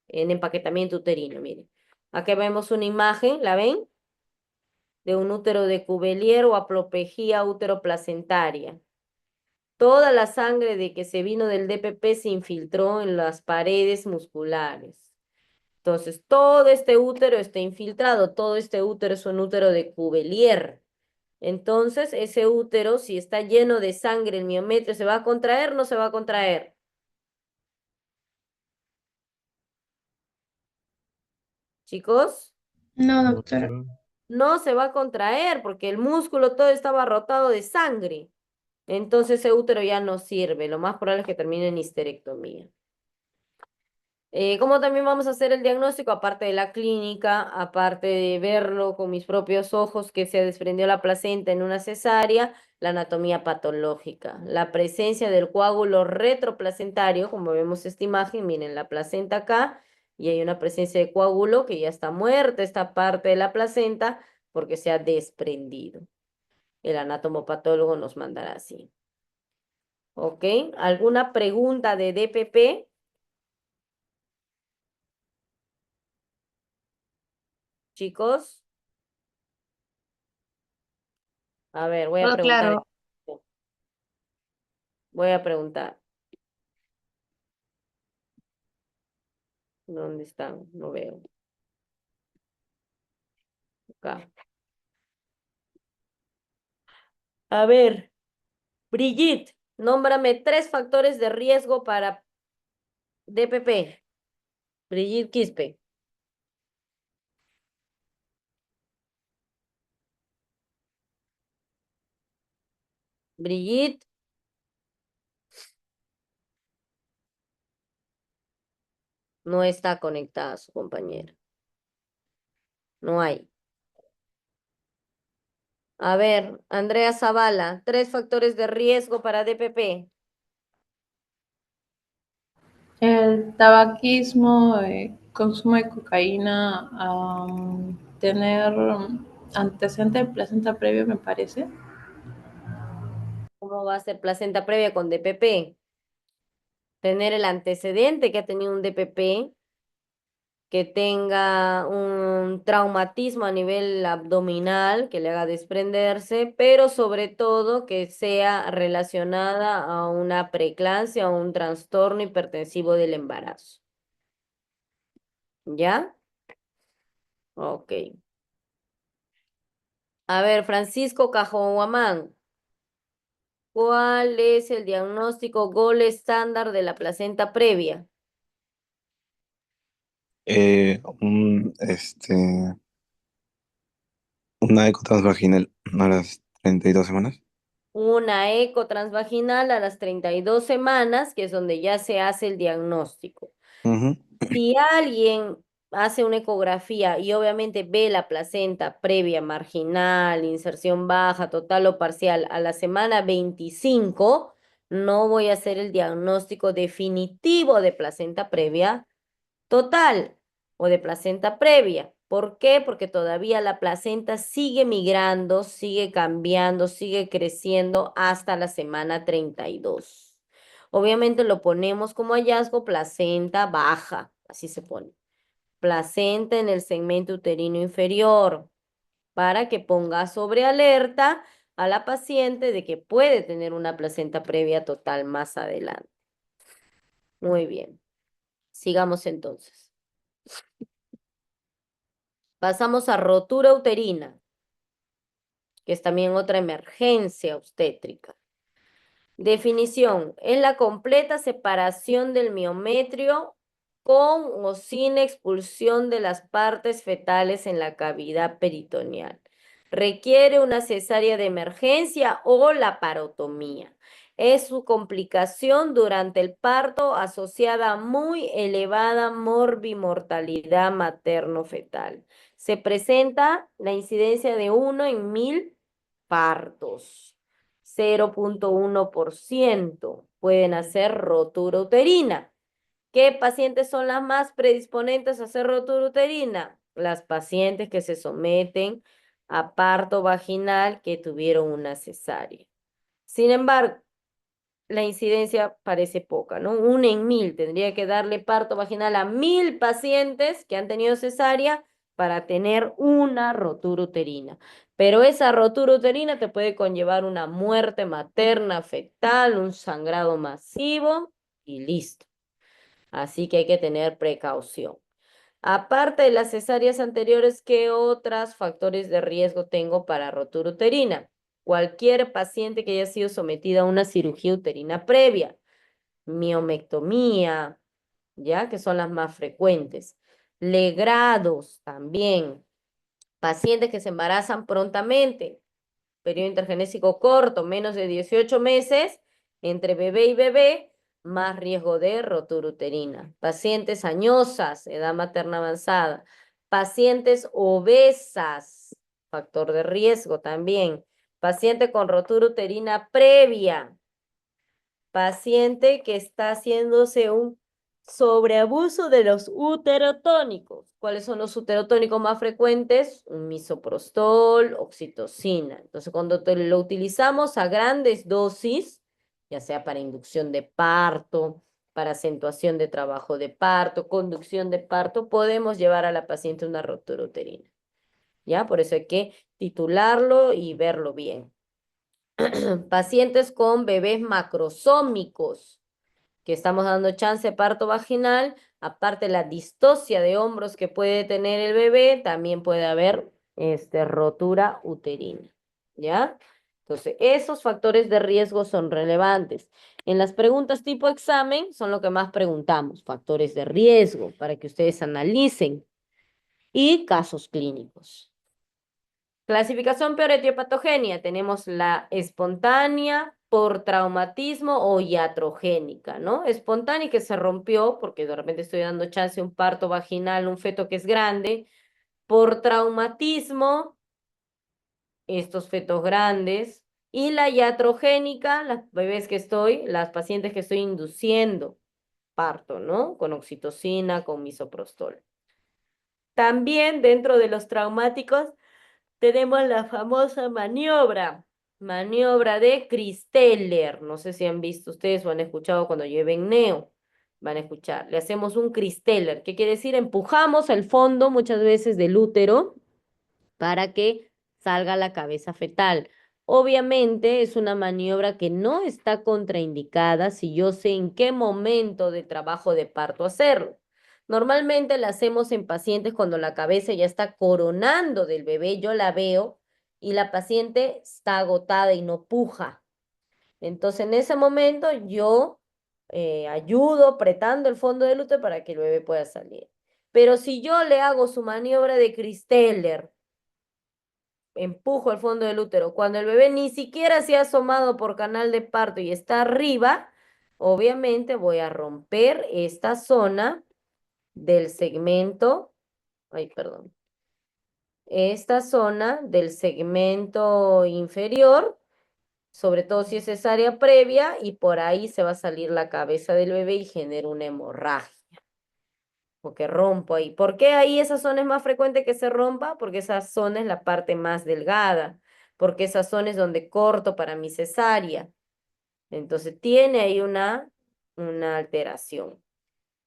empaquetamiento uterino. Miren, aquí vemos una imagen, ¿la ven? De un útero de Cuvelier o aplopejía útero-placentaria. Toda la sangre de que se vino del DPP se infiltró en las paredes musculares. Entonces, todo este útero está infiltrado, todo este útero es un útero de Cuvelier. Entonces, ese útero, si está lleno de sangre, el miometrio, ¿se va a contraer o no se va a contraer? Chicos, No, doctora. no se va a contraer porque el músculo todo estaba rotado de sangre. Entonces, ese útero ya no sirve. Lo más probable es que termine en histerectomía. ¿Cómo también vamos a hacer el diagnóstico? Aparte de la clínica, aparte de verlo con mis propios ojos que se desprendió la placenta en una cesárea, la anatomía patológica, la presencia del coágulo retroplacentario, como vemos esta imagen, miren la placenta acá, y hay una presencia de coágulo que ya está muerta, esta parte de la placenta, porque se ha desprendido. El anatomopatólogo nos mandará así. ¿Ok? ¿Alguna pregunta de DPP? Chicos, a ver, voy a Todo preguntar. claro. Voy a preguntar. ¿Dónde están? No veo. Acá. A ver, Brigitte, nómbrame 3 factores de riesgo para DPP. Brigitte Quispe. Brigitte, no está conectada su compañera. No hay. A ver, Andrea Zavala, 3 factores de riesgo para DPP. El tabaquismo, consumo de cocaína, tener antecedente de placenta previo, me parece. ¿Cómo va a ser placenta previa con DPP? Tener el antecedente que ha tenido un DPP, que tenga un traumatismo a nivel abdominal que le haga desprenderse, pero sobre todo que sea relacionada a una preeclampsia o un trastorno hipertensivo del embarazo. ¿Ya? Ok. A ver, Francisco Cajohuamán, ¿cuál es el diagnóstico gold estándar de la placenta previa? Una eco transvaginal a las 32 semanas. Una eco transvaginal a las 32 semanas, que es donde ya se hace el diagnóstico. Ujú. Si alguien hace una ecografía y obviamente ve la placenta previa, marginal, inserción baja, total o parcial a la semana 25, no voy a hacer el diagnóstico definitivo de placenta previa total o de placenta previa. ¿Por qué? Porque todavía la placenta sigue migrando, sigue cambiando, sigue creciendo hasta la semana 32. Obviamente lo ponemos como hallazgo placenta baja, así se pone. Placenta en el segmento uterino inferior, para que ponga sobre alerta a la paciente de que puede tener una placenta previa total más adelante. Muy bien, sigamos entonces. Pasamos a rotura uterina, que es también otra emergencia obstétrica. Definición: es la completa separación del miometrio con o sin expulsión de las partes fetales en la cavidad peritoneal. Requiere una cesárea de emergencia o laparotomía. Es su complicación durante el parto asociada a muy elevada morbimortalidad materno-fetal. Se presenta la incidencia de 1 en 1000 partos. 0,1% pueden hacer rotura uterina. ¿Qué pacientes son las más predisponentes a hacer rotura uterina? Las pacientes que se someten a parto vaginal que tuvieron una cesárea. Sin embargo, la incidencia parece poca, ¿no? 1 en 1000. Tendría que darle parto vaginal a 1000 pacientes que han tenido cesárea para tener una rotura uterina. Pero esa rotura uterina te puede conllevar una muerte materna, fetal, un sangrado masivo y listo. Así que hay que tener precaución. Aparte de las cesáreas anteriores, ¿qué otros factores de riesgo tengo para rotura uterina? Cualquier paciente que haya sido sometida a una cirugía uterina previa, miomectomía, ya que son las más frecuentes. Legrados también, pacientes que se embarazan prontamente, periodo intergenésico corto, menos de 18 meses, entre bebé y bebé, más riesgo de rotura uterina. Pacientes añosas, edad materna avanzada. Pacientes obesas, factor de riesgo también. Paciente con rotura uterina previa. Paciente que está haciéndose un sobreabuso de los uterotónicos. ¿Cuáles son los uterotónicos más frecuentes? Un misoprostol, oxitocina. Entonces, cuando lo utilizamos a grandes dosis, ya sea para inducción de parto, para acentuación de trabajo de parto, conducción de parto, podemos llevar a la paciente una rotura uterina. ¿Ya? Por eso hay que titularlo y verlo bien. Pacientes con bebés macrosómicos, que estamos dando chance de parto vaginal, aparte la distocia de hombros que puede tener el bebé, también puede haber rotura uterina, ¿ya? Entonces, esos factores de riesgo son relevantes. En las preguntas tipo examen son lo que más preguntamos, factores de riesgo, para que ustedes analicen, y casos clínicos. Clasificación por etiopatogenia. Tenemos la espontánea, por traumatismo o iatrogénica, ¿no? Espontánea que se rompió porque de repente estoy dando chance a un parto vaginal, un feto que es grande. Por traumatismo, estos fetos grandes. Y la iatrogénica, las bebés que estoy, las pacientes que estoy induciendo parto, ¿no? Con oxitocina, con misoprostol. También dentro de los traumáticos tenemos la famosa maniobra de Christeller. No sé si han visto ustedes o han escuchado cuando lleven neo. Van a escuchar. Le hacemos un Christeller. ¿Qué quiere decir? Empujamos el fondo muchas veces del útero para que salga la cabeza fetal. Obviamente es una maniobra que no está contraindicada si yo sé en qué momento de trabajo de parto hacerlo. Normalmente la hacemos en pacientes cuando la cabeza ya está coronando del bebé, yo la veo y la paciente está agotada y no puja. Entonces en ese momento yo ayudo apretando el fondo del útero para que el bebé pueda salir. Pero si yo le hago su maniobra de Christeller, empujo el fondo del útero, cuando el bebé ni siquiera se ha asomado por canal de parto y está arriba, obviamente voy a romper esta zona del segmento, ay, perdón, esta zona del segmento inferior, sobre todo si es cesárea previa, y por ahí se va a salir la cabeza del bebé y genera una hemorragia. Porque rompo ahí. ¿Por qué ahí esa zona es más frecuente que se rompa? Porque esa zona es la parte más delgada, porque esa zona es donde corto para mi cesárea. Entonces tiene ahí una alteración.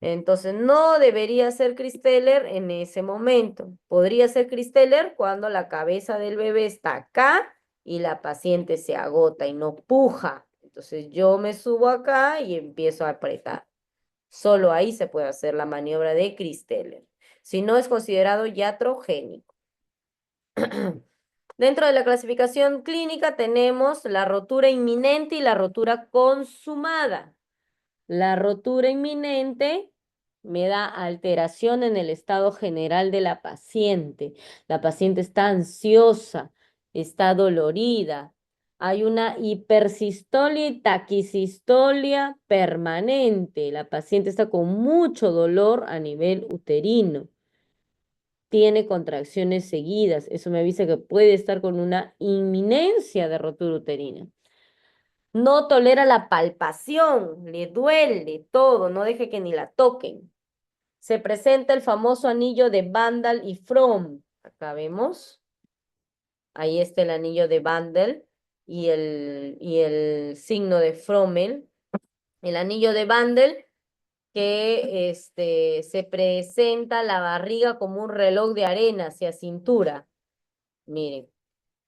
Entonces no debería ser Christeller en ese momento. Podría ser Christeller cuando la cabeza del bebé está acá y la paciente se agota y no puja. Entonces yo me subo acá y empiezo a apretar. Solo ahí se puede hacer la maniobra de Christeller. Si no, es considerado iatrogénico. Dentro de la clasificación clínica tenemos la rotura inminente y la rotura consumada. La rotura inminente me da alteración en el estado general de la paciente. La paciente está ansiosa, está dolorida. Hay una hipersistolia y taquisistolia permanente. La paciente está con mucho dolor a nivel uterino. Tiene contracciones seguidas. Eso me avisa que puede estar con una inminencia de rotura uterina. No tolera la palpación, le duele todo, no deje que ni la toquen. Se presenta el famoso anillo de Bandal y Fromm. Acá vemos. Ahí está el anillo de Bandel y el signo de Frommel. El anillo de Bandel que se presenta la barriga como un reloj de arena hacia cintura. Miren.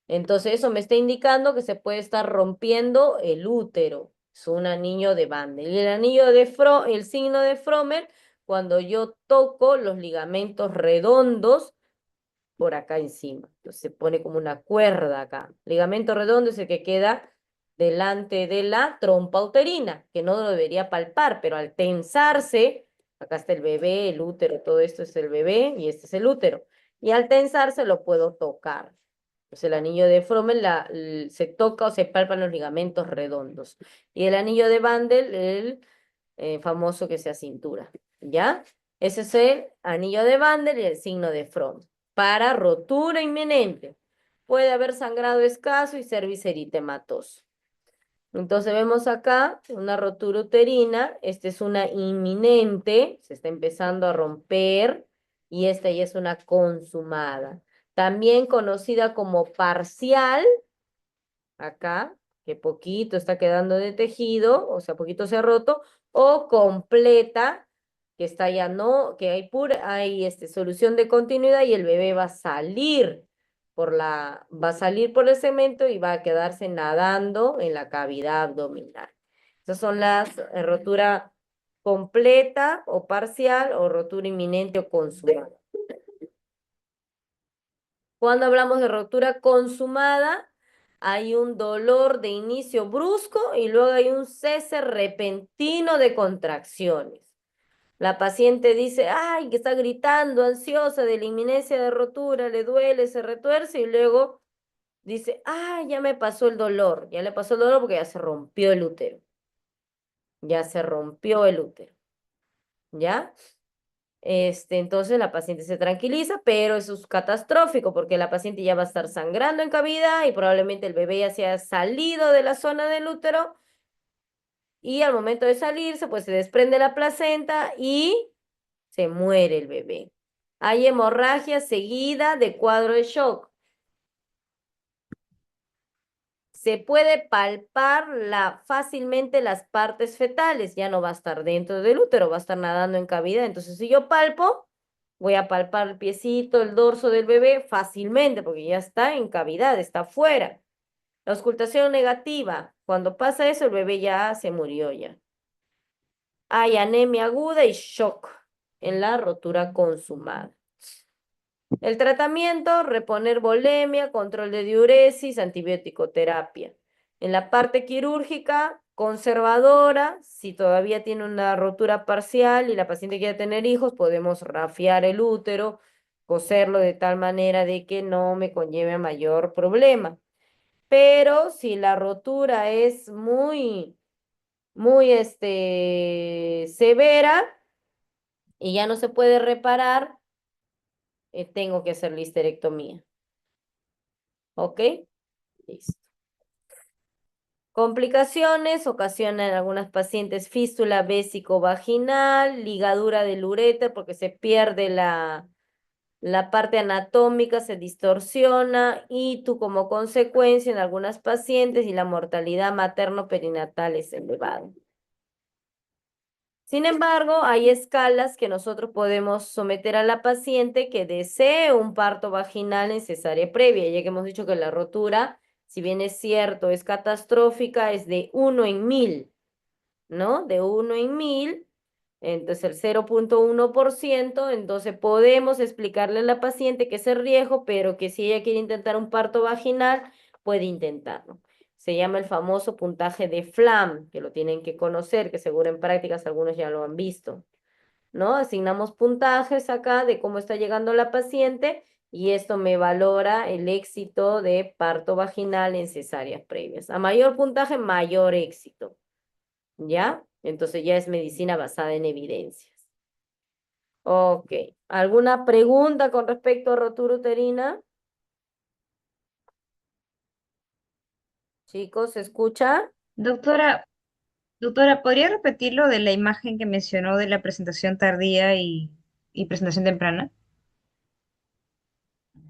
Entonces eso me está indicando que se puede estar rompiendo el útero. Es un anillo de Bandel. Y el anillo de el signo de Frommel, cuando yo toco los ligamentos redondos por acá encima. Entonces se pone como una cuerda acá. Ligamento redondo es el que queda delante de la trompa uterina, que no lo debería palpar, pero al tensarse, acá está el bebé, el útero, todo esto es el bebé y este es el útero. Y al tensarse lo puedo tocar. Pues el anillo de Frommel se toca o se palpan los ligamentos redondos. Y el anillo de Bandel, el famoso que sea cintura. ¿Ya? Ese es el anillo de Bandel y el signo de Frommel. Para rotura inminente. Puede haber sangrado escaso y cervix eritematoso. Entonces vemos acá una rotura uterina. Esta es una inminente. Se está empezando a romper. Y esta ya es una consumada. También conocida como parcial, acá, que poquito está quedando de tejido, o sea, poquito se ha roto, o completa, que está ya no, que hay solución de continuidad y el bebé va a salir va a salir por el cemento y va a quedarse nadando en la cavidad abdominal. Esas son las rotura completa o parcial o rotura inminente o consumada. Cuando hablamos de rotura consumada, hay un dolor de inicio brusco y luego hay un cese repentino de contracciones. La paciente dice, ay, que está gritando, ansiosa de la inminencia de rotura, le duele, se retuerce y luego dice, ay, ya me pasó el dolor. Ya le pasó el dolor porque ya se rompió el útero. Ya se rompió el útero. ¿Ya? Entonces la paciente se tranquiliza, pero eso es catastrófico porque la paciente ya va a estar sangrando en cavidad y probablemente el bebé ya se ha salido de la zona del útero y al momento de salirse, pues se desprende la placenta y se muere el bebé. Hay hemorragia seguida de cuadro de shock. Se puede palpar fácilmente las partes fetales, ya no va a estar dentro del útero, va a estar nadando en cavidad. Entonces, si yo palpo, voy a palpar el piecito, el dorso del bebé fácilmente, porque ya está en cavidad, está fuera. La auscultación negativa, cuando pasa eso, el bebé ya se murió ya. Hay anemia aguda y shock en la rotura consumada. El tratamiento, reponer volemia, control de diuresis, antibiótico terapia. En la parte quirúrgica, conservadora, si todavía tiene una rotura parcial y la paciente quiere tener hijos, podemos rafiar el útero, coserlo de tal manera de que no me conlleve a mayor problema. Pero si la rotura es muy severa y ya no se puede reparar, tengo que hacer la histerectomía. ¿Ok? Listo. Complicaciones ocasionan en algunas pacientes fístula vésico-vaginal, ligadura del uréter porque se pierde la parte anatómica, se distorsiona y tú como consecuencia en algunas pacientes y la mortalidad materno-perinatal es elevada. Sin embargo, hay escalas que nosotros podemos someter a la paciente que desee un parto vaginal en cesárea previa, ya que hemos dicho que la rotura, si bien es cierto, es catastrófica, es de 1 en 1000, ¿no? De 1 en 1000, entonces el 0,1%, entonces podemos explicarle a la paciente que es el riesgo, pero que si ella quiere intentar un parto vaginal, puede intentarlo. Se llama el famoso puntaje de Flam, que lo tienen que conocer, que seguro en prácticas algunos ya lo han visto, ¿no? Asignamos puntajes acá de cómo está llegando la paciente y esto me valora el éxito de parto vaginal en cesáreas previas. A mayor puntaje, mayor éxito, ¿ya? Entonces ya es medicina basada en evidencias. Ok. ¿Alguna pregunta con respecto a rotura uterina? Chicos, ¿se escucha? Doctora, ¿podría repetir lo de la imagen que mencionó de la presentación tardía y presentación temprana?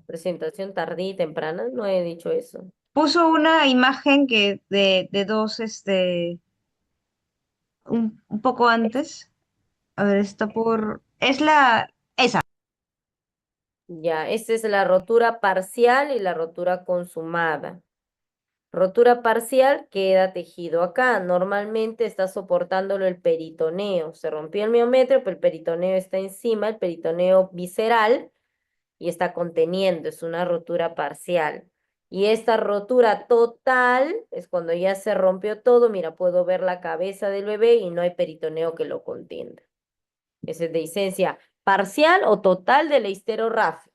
Presentación tardía y temprana, no he dicho eso. Puso una imagen que de dos, un poco antes. A ver, está por... Es esa. Ya, esta es la rotura parcial y la rotura consumada. Rotura parcial, queda tejido acá. Normalmente está soportándolo el peritoneo. Se rompió el miometrio, pero el peritoneo está encima, el peritoneo visceral, y está conteniendo. Es una rotura parcial. Y esta rotura total es cuando ya se rompió todo. Mira, puedo ver la cabeza del bebé y no hay peritoneo que lo contienda. Esa es dehiscencia parcial o total de la histerorrafia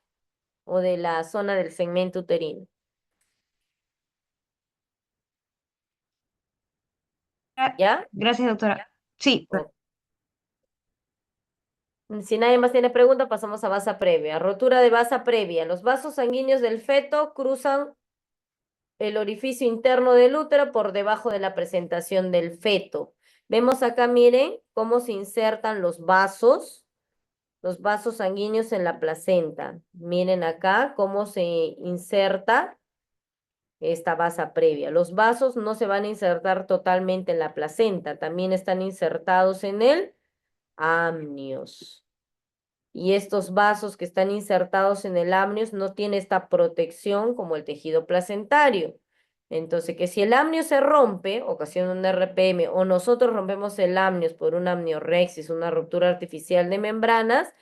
o de la zona del segmento uterino. ¿Ya? Gracias, doctora. Sí, Ok. Si nadie más tiene pregunta, pasamos a basa previa. Rotura de basa previa. Los vasos sanguíneos del feto cruzan el orificio interno del útero por debajo de la presentación del feto. Vemos acá, miren, cómo se insertan los vasos sanguíneos en la placenta. Miren acá cómo se inserta esta basa previa. Los vasos no se van a insertar totalmente en la placenta, también están insertados en el amnios. Y estos vasos que están insertados en el amnios no tienen esta protección como el tejido placentario. Entonces, que si el amnio se rompe, ocasiona un RPM, o nosotros rompemos el amnios por un amniorexis, una ruptura artificial de membranas,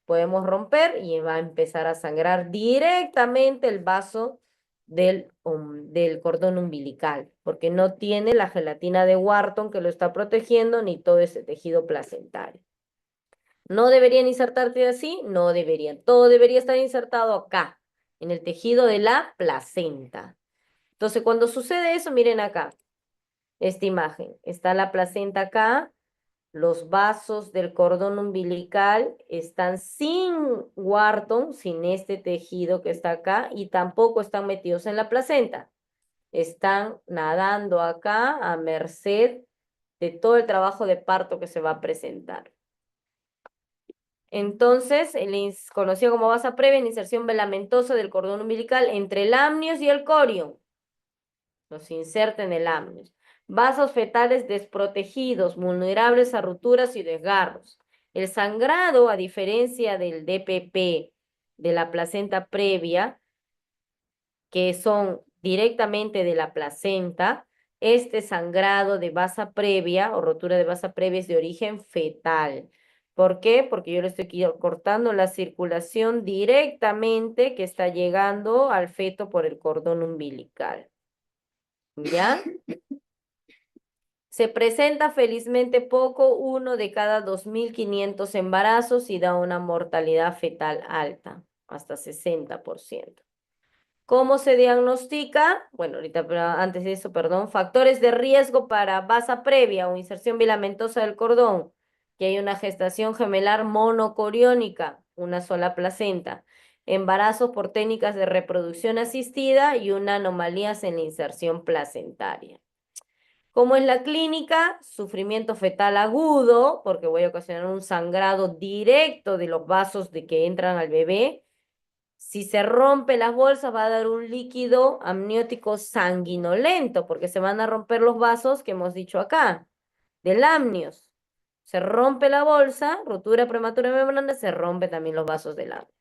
podemos romper y va a empezar a sangrar directamente el vaso del cordón umbilical, porque no tiene la gelatina de Wharton que lo está protegiendo, ni todo ese tejido placentario. ¿No deberían insertarse así? No deberían. Todo debería estar insertado acá, en el tejido de la placenta. Entonces, cuando sucede eso, miren acá, esta imagen. Está la placenta acá, los vasos del cordón umbilical están sin Wharton, sin este tejido que está acá, y tampoco están metidos en la placenta. Están nadando acá a merced de todo el trabajo de parto que se va a presentar. Entonces, conocido como vasa previa en inserción velamentosa del cordón umbilical entre el amnios y el corion. Los inserta en el amnios. Vasos fetales desprotegidos, vulnerables a rupturas y desgarros. El sangrado, a diferencia del DPP de la placenta previa, que son directamente de la placenta, este sangrado de vasa previa o rotura de vasa previa es de origen fetal. ¿Por qué? Porque yo le estoy cortando la circulación directamente que está llegando al feto por el cordón umbilical. ¿Ya? Se presenta felizmente poco, 1 de cada 2.500 embarazos y da una mortalidad fetal alta, hasta 60%. ¿Cómo se diagnostica? Bueno, ahorita, pero antes de eso, perdón, factores de riesgo para vasa previa o inserción filamentosa del cordón, que hay una gestación gemelar monocoriónica, una sola placenta, embarazos por técnicas de reproducción asistida y una anomalías en la inserción placentaria. ¿Cómo es la clínica? Sufrimiento fetal agudo, porque voy a ocasionar un sangrado directo de los vasos de que entran al bebé. Si se rompe las bolsas, va a dar un líquido amniótico sanguinolento, porque se van a romper los vasos que hemos dicho acá, del amnios. Se rompe la bolsa, rotura prematura de membrana, se rompe también los vasos del amnios.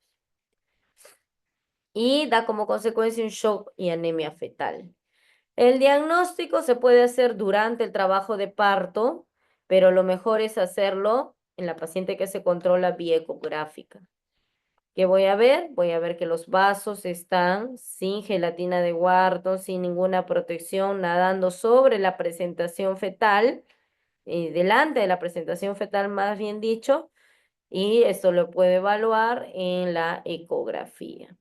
Y da como consecuencia un shock y anemia fetal. El diagnóstico se puede hacer durante el trabajo de parto, pero lo mejor es hacerlo en la paciente que se controla vía ecográfica. ¿Qué voy a ver? Voy a ver que los vasos están sin gelatina de Wharton, sin ninguna protección, nadando sobre la presentación fetal, delante de la presentación fetal, más bien dicho, y esto lo puede evaluar en la ecografía.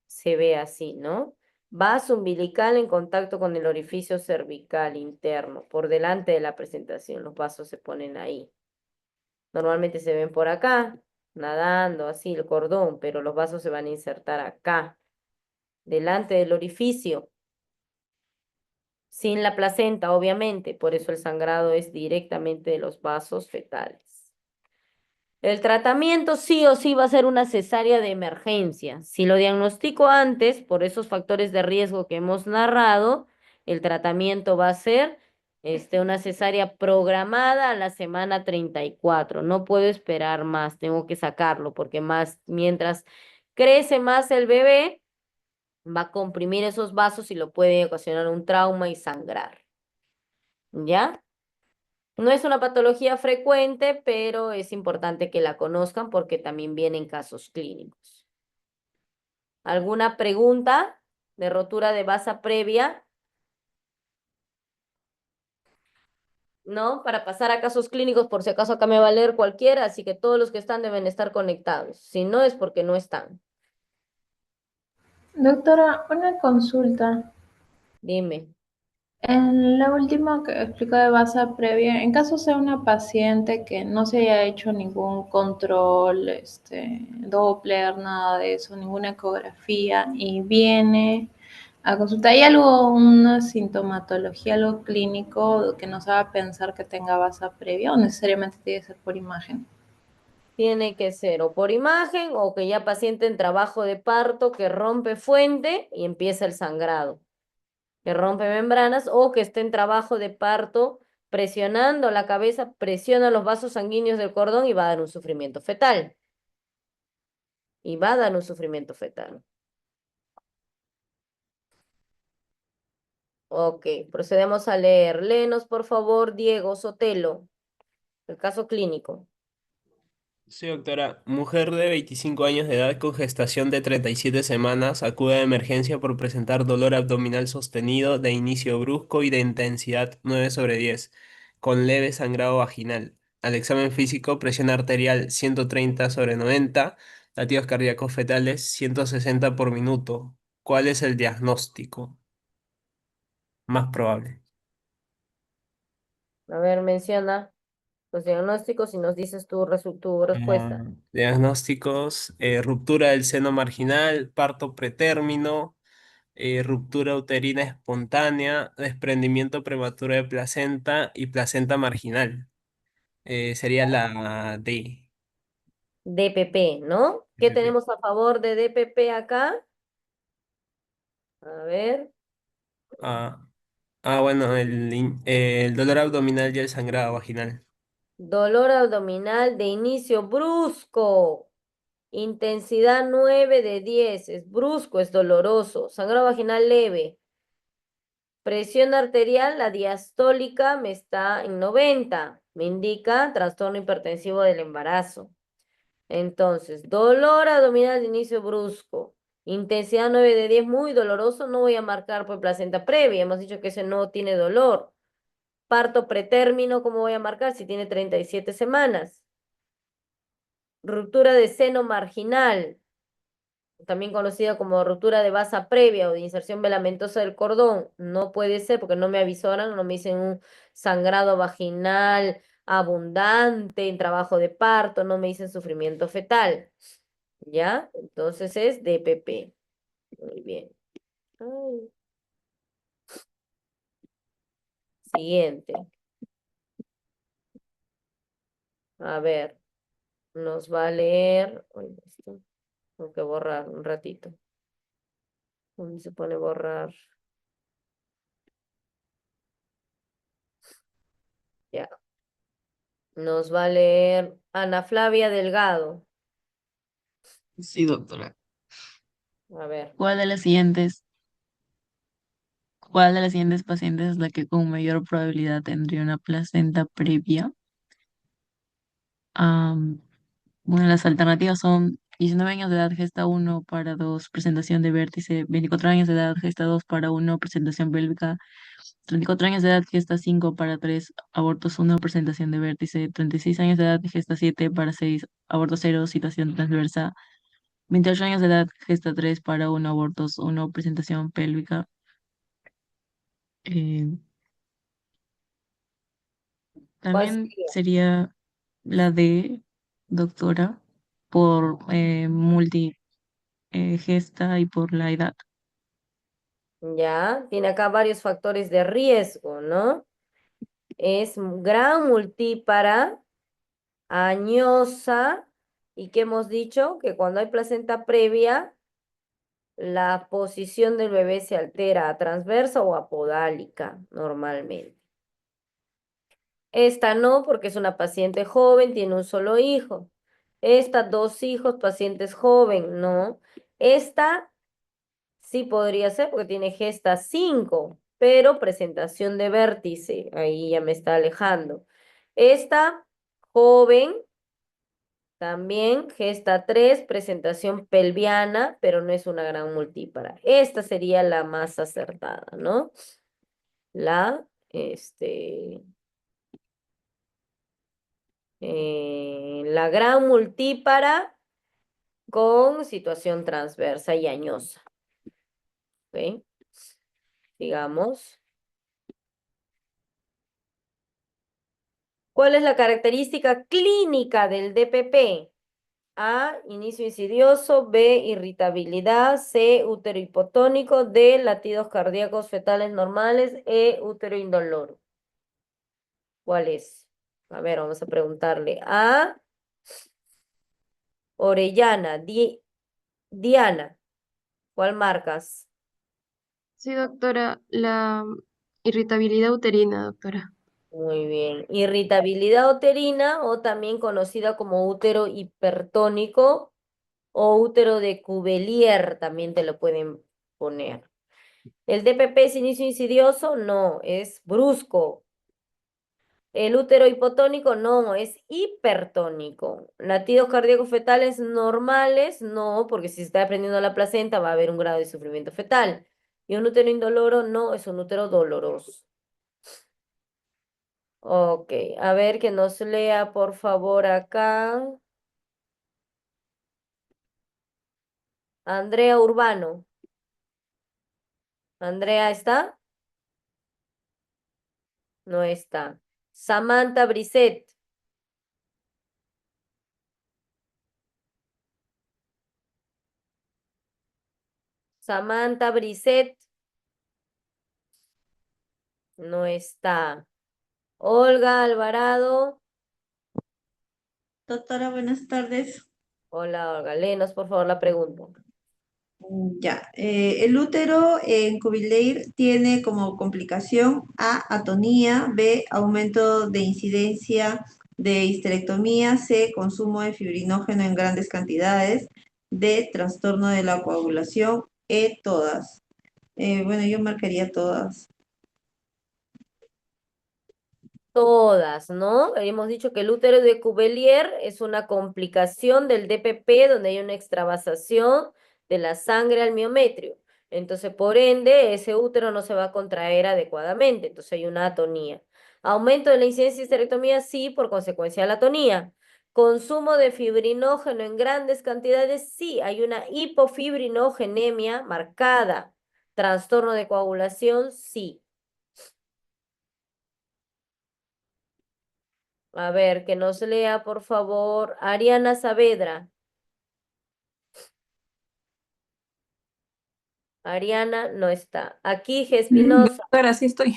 Se ve así, ¿no? Vaso umbilical en contacto con el orificio cervical interno, por delante de la presentación. Los vasos se ponen ahí. Normalmente se ven por acá, nadando así el cordón, pero los vasos se van a insertar acá, delante del orificio, sin la placenta, obviamente. Por eso el sangrado es directamente de los vasos fetales. El tratamiento sí o sí va a ser una cesárea de emergencia. Si lo diagnostico antes, por esos factores de riesgo que hemos narrado, el tratamiento va a ser una cesárea programada a la semana 34. No puedo esperar más, tengo que sacarlo porque mientras crece más el bebé, va a comprimir esos vasos y lo puede ocasionar un trauma y sangrar. ¿Ya? No es una patología frecuente, pero es importante que la conozcan porque también vienen casos clínicos. ¿Alguna pregunta de rotura de vasa previa? ¿No? Para pasar a casos clínicos, por si acaso acá me va a leer cualquiera, así que todos los que están deben estar conectados. Si no, es porque no están. Doctora, una consulta. Dime. En la última que explicó de base previa, en caso sea una paciente que no se haya hecho ningún control, Doppler, nada de eso, ninguna ecografía, y viene a consulta, ¿hay algo, una sintomatología, algo clínico que nos haga pensar que tenga base previa o necesariamente tiene que ser por imagen? Tiene que ser o por imagen o que ya paciente en trabajo de parto que rompe fuente y empieza el sangrado, que rompe membranas o que esté en trabajo de parto presionando la cabeza, presiona los vasos sanguíneos del cordón y va a dar un sufrimiento fetal. Y va a dar un sufrimiento fetal. Ok, procedemos a leer. Léenos, por favor, Diego Sotelo, el caso clínico. Sí, doctora. Mujer de 25 años de edad con gestación de 37 semanas acude a emergencia por presentar dolor abdominal sostenido de inicio brusco y de intensidad 9/10, con leve sangrado vaginal. Al examen físico, presión arterial 130/90, latidos cardíacos fetales 160 por minuto. ¿Cuál es el diagnóstico más probable? A ver, menciona los diagnósticos y nos dices tu respuesta. Diagnósticos, ruptura del seno marginal, parto pretérmino, ruptura uterina espontánea, desprendimiento prematuro de placenta y placenta marginal. Sería la D. DPP, ¿no? ¿Qué tenemos a favor de DPP acá? A ver, Ah, bueno, el dolor abdominal y el sangrado vaginal. dolor abdominal de inicio brusco. Intensidad 9 de 10. Es brusco, es doloroso. Sangrado vaginal leve. Presión arterial, la diastólica me está en 90. Me indica trastorno hipertensivo del embarazo. Entonces, dolor abdominal de inicio brusco. Intensidad 9 de 10, muy doloroso. No voy a marcar por placenta previa. Hemos dicho que ese no tiene dolor. Parto pretérmino, ¿cómo voy a marcar si tiene 37 semanas? Ruptura de seno marginal, también conocida como ruptura de basa previa o de inserción velamentosa del cordón. No puede ser porque no me avisoran, no me dicen un sangrado vaginal abundante en trabajo de parto, no me dicen sufrimiento fetal. ¿Ya? Entonces es DPP. Muy bien. Ay. Siguiente. A ver, nos va a leer. Uy, esto tengo que borrar un ratito. ¿Dónde se pone borrar? Ya. Nos va a leer Ana Flavia Delgado. Sí, doctora. A ver. ¿Cuál de las siguientes, cuál de las siguientes pacientes es la que con mayor probabilidad tendría una placenta previa? Am, bueno, las alternativas son 19 años de edad, gesta 1 para 2 presentación de vértice, 24 años de edad, gesta 2 para 1 presentación pélvica, 34 años de edad, gesta 5 para 3 abortos 1 presentación de vértice, 36 años de edad, gesta 7 para 6 abortos 0 situación transversa, 28 años de edad, gesta 3 para 1 abortos 1 presentación pélvica. Eh, ¿Cuál También sería? sería la de doctora por multigesta y por la edad. Ya, tiene acá varios factores de riesgo, ¿no? Es gran multípara, añosa, y que hemos dicho que cuando hay placenta previa, la posición del bebé se altera a transversa o apodálica normalmente. Esta no, porque es una paciente joven, tiene un solo hijo. Esta, dos hijos, pacientes joven, no. Esta sí podría ser porque tiene gesta 5, pero presentación de vértice, ahí ya me está alejando. Esta, joven, también gesta 3, presentación pelviana, pero no es una gran multípara. Esta sería la más acertada, ¿no? La gran multípara con situación transversa y añosa. ¿Ok? Sigamos. ¿Cuál es la característica clínica del DPP? A, inicio insidioso, B, irritabilidad, C, útero hipotónico, D, latidos cardíacos fetales normales, E, útero indoloro. ¿Cuál es? A ver, vamos a preguntarle a Orellana, Diana, ¿cuál marcas? Sí, doctora, la irritabilidad uterina, doctora. Muy bien. Irritabilidad uterina o también conocida como útero hipertónico o útero de Cuvelier, también te lo pueden poner. ¿El DPP es inicio insidioso? No, es brusco. ¿El útero hipotónico? No, es hipertónico. ¿Latidos cardíacos fetales normales? No, porque si se está desprendiendo la placenta va a haber un grado de sufrimiento fetal. ¿Y un útero indoloro? No, es un útero doloroso. Ok, a ver que nos lea por favor acá. Andrea Urbano. ¿Andrea está? No está. Samantha Brisset. Samantha Brisset. No está. Olga Alvarado. Doctora, buenas tardes. Hola, Olga. Léenos, por favor, la pregunta. Ya, el útero en Kubilair tiene como complicación A, atonía, B, aumento de incidencia de histerectomía, C, consumo de fibrinógeno en grandes cantidades, D, trastorno de la coagulación, E, todas. Bueno, yo marcaría todas. Todas, ¿no? Hemos dicho que el útero de Cuvier es una complicación del DPP donde hay una extravasación de la sangre al miometrio. Entonces, por ende, ese útero no se va a contraer adecuadamente. Entonces, hay una atonía. Aumento de la incidencia de histerectomía, sí, por consecuencia de la atonía. Consumo de fibrinógeno en grandes cantidades, sí, hay una hipofibrinogenemia marcada. Trastorno de coagulación, sí. A ver, que nos lea, por favor, Ariana Saavedra. Ariana no está. Aquí, Espinosa. Doctora, sí estoy.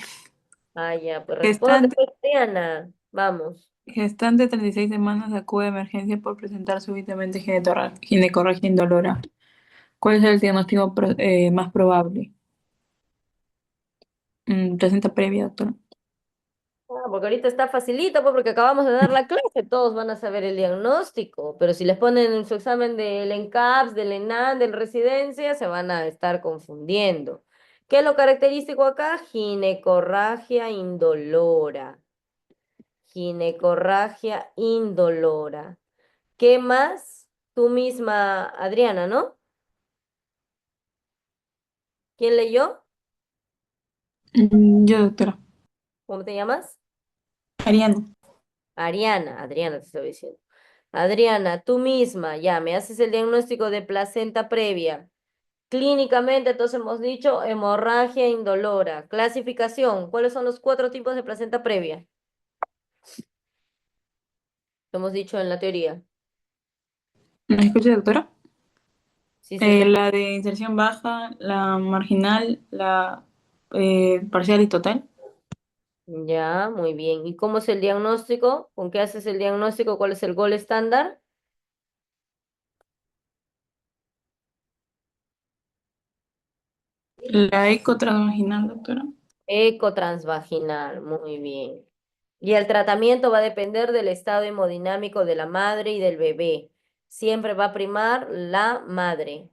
Ah, ya, pues responde, Gestante, pues, Ariana. Vamos. gestante 36 semanas acude a emergencia por presentar súbitamente ginecorragia indolora. ¿Cuál es el diagnóstico más probable? Placenta previa, doctora. Ah, porque ahorita está facilito, pues, porque acabamos de dar la clase, todos van a saber el diagnóstico, pero si les ponen en su examen del ENCAPS, del ENAN, del residencia, se van a estar confundiendo. ¿Qué es lo característico acá? Ginecorragia indolora. Ginecorragia indolora. ¿Qué más? Tú misma, Adriana, ¿no? ¿Quién leyó? Yo, doctora. ¿Cómo te llamas? Ariana. Ariana, Adriana te estoy diciendo. Adriana, tú misma, ya, me haces el diagnóstico de placenta previa. Clínicamente, entonces hemos dicho hemorragia indolora. Clasificación, ¿cuáles son los 4 tipos de placenta previa? Lo hemos dicho en la teoría. ¿Me escucha, doctora? Sí, sí, sí. La de inserción baja, la marginal, la parcial y total. Ya, muy bien. ¿Y cómo es el diagnóstico? ¿Con qué haces el diagnóstico? ¿Cuál es el gol estándar? La eco transvaginal, doctora. Eco transvaginal, muy bien. Y el tratamiento va a depender del estado hemodinámico de la madre y del bebé. Siempre va a primar la madre.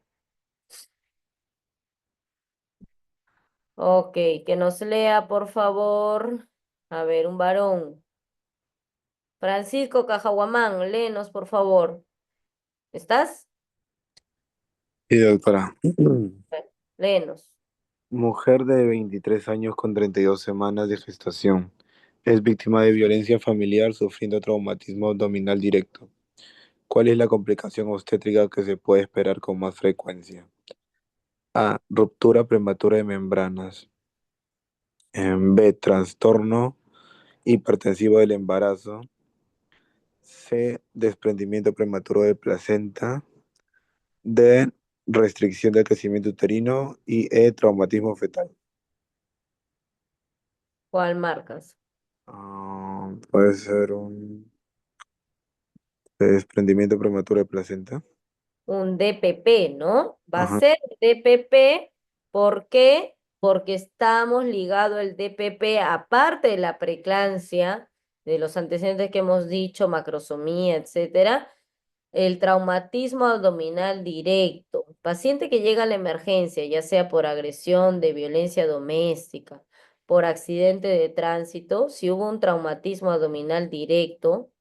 Ok, que nos lea, por favor. A ver, un varón. Francisco Cajahuamán, léenos, por favor. ¿Estás? Sí, doctora. Léenos. Mujer de 23 años con 32 semanas de gestación. Es víctima de violencia familiar sufriendo traumatismo abdominal directo. ¿Cuál es la complicación obstétrica que se puede esperar con más frecuencia? A. Ruptura prematura de membranas. B. Trastorno hipertensivo del embarazo. C. Desprendimiento prematuro de placenta. D. Restricción del crecimiento uterino. Y E. Traumatismo fetal. ¿Cuál marcas? Puede ser un desprendimiento prematuro de placenta. Un DPP, ¿no? Va a Ajá. ser DPP, ¿por qué? Porque estamos ligados el DPP, aparte de la preeclampsia, de los antecedentes que hemos dicho, macrosomía, etcétera, el traumatismo abdominal directo. Paciente que llega a la emergencia, ya sea por agresión, de violencia doméstica, por accidente de tránsito, si hubo un traumatismo abdominal directo,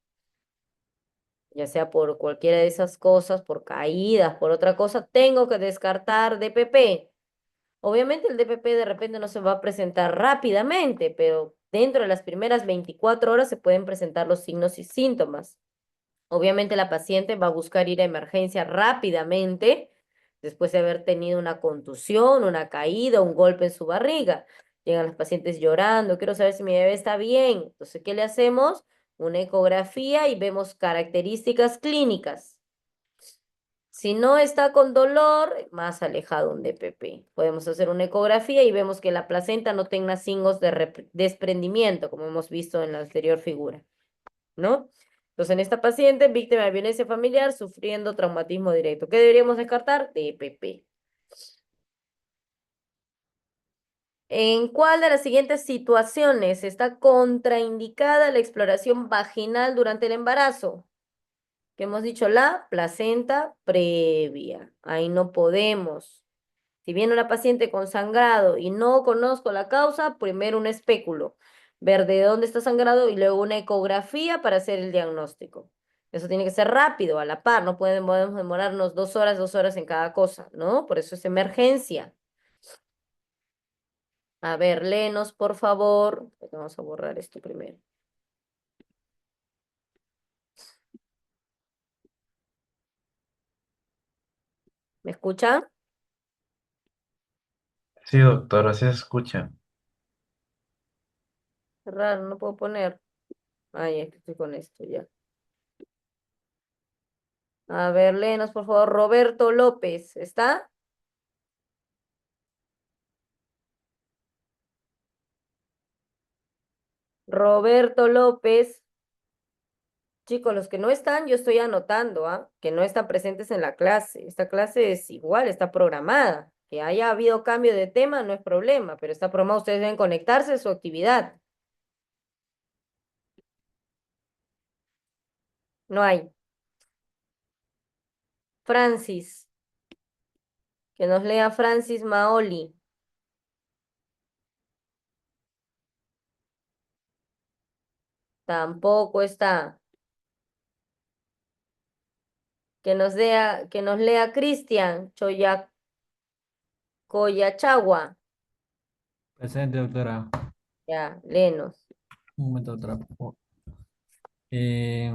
ya sea por cualquiera de esas cosas, por caídas, por otra cosa, tengo que descartar DPP. Obviamente el DPP de repente no se va a presentar rápidamente, pero dentro de las primeras 24 horas se pueden presentar los signos y síntomas. Obviamente la paciente va a buscar ir a emergencia rápidamente después de haber tenido una contusión, una caída, un golpe en su barriga. Llegan los pacientes llorando, quiero saber si mi bebé está bien. Entonces, ¿qué le hacemos? Una ecografía y vemos características clínicas. Si no está con dolor, más alejado un DPP. Podemos hacer una ecografía y vemos que la placenta no tenga signos de desprendimiento, como hemos visto en la anterior figura, ¿no? Entonces, en esta paciente, víctima de violencia familiar, sufriendo traumatismo directo. ¿Qué deberíamos descartar? DPP. ¿En cuál de las siguientes situaciones está contraindicada la exploración vaginal durante el embarazo? Que hemos dicho la placenta previa. Ahí no podemos. Si viene una paciente con sangrado y no conozco la causa, primero un espéculo, ver de dónde está sangrado y luego una ecografía para hacer el diagnóstico. Eso tiene que ser rápido, a la par, no podemos demorarnos 2 horas en cada cosa, ¿no? Por eso es emergencia. A ver, léenos, por favor. Vamos a borrar esto primero. ¿Me escuchan? Sí, doctora, sí se escucha. Qué raro, no puedo poner. Ay, es que estoy con esto ya. A ver, léenos, por favor. Roberto López, ¿está? Roberto López. Chicos, los que no están, yo estoy anotando, ¿ah? Que no están presentes en la clase. Esta clase es igual, está programada. Que haya habido cambio de tema no es problema, pero está programado, ustedes deben conectarse a su actividad. No hay. Francis, que nos lea Francis Maoli. Tampoco está. Que nos lea Cristian Coyachagua. Presente, doctora. Ya, léenos. Un momento, doctora, por favor. Eh,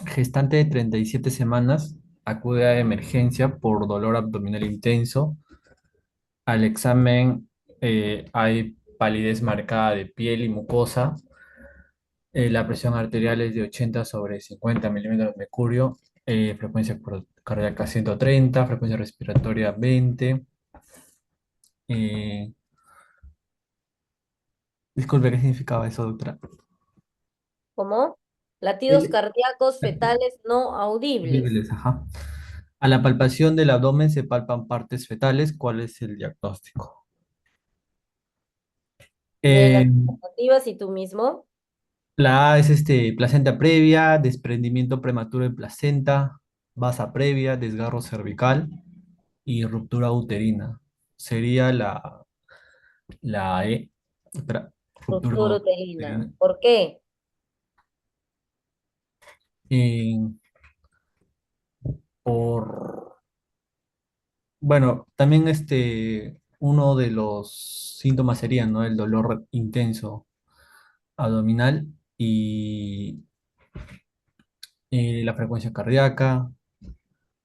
Gestante de 37 semanas acude a emergencia por dolor abdominal intenso. Al examen hay palidez marcada de piel y mucosa. La presión arterial es de 80 sobre 50 milímetros de mercurio. Frecuencia cardíaca 130, frecuencia respiratoria 20. Eh, Disculpe, ¿qué significaba eso, doctora? ¿Cómo? Latidos Eh, cardíacos fetales no audibles. Horribles, ajá. A la palpación del abdomen se palpan partes fetales. ¿Cuál es el diagnóstico? Lee las Eh, alternativas y tú mismo. la A es placenta previa, desprendimiento prematuro de placenta, vasa previa, desgarro cervical y ruptura uterina. Sería la E. Espera, ruptura Ruptura uterina. uterina. ¿Por qué? Eh, por, bueno, también uno de los síntomas sería, ¿no? El dolor intenso abdominal y la frecuencia cardíaca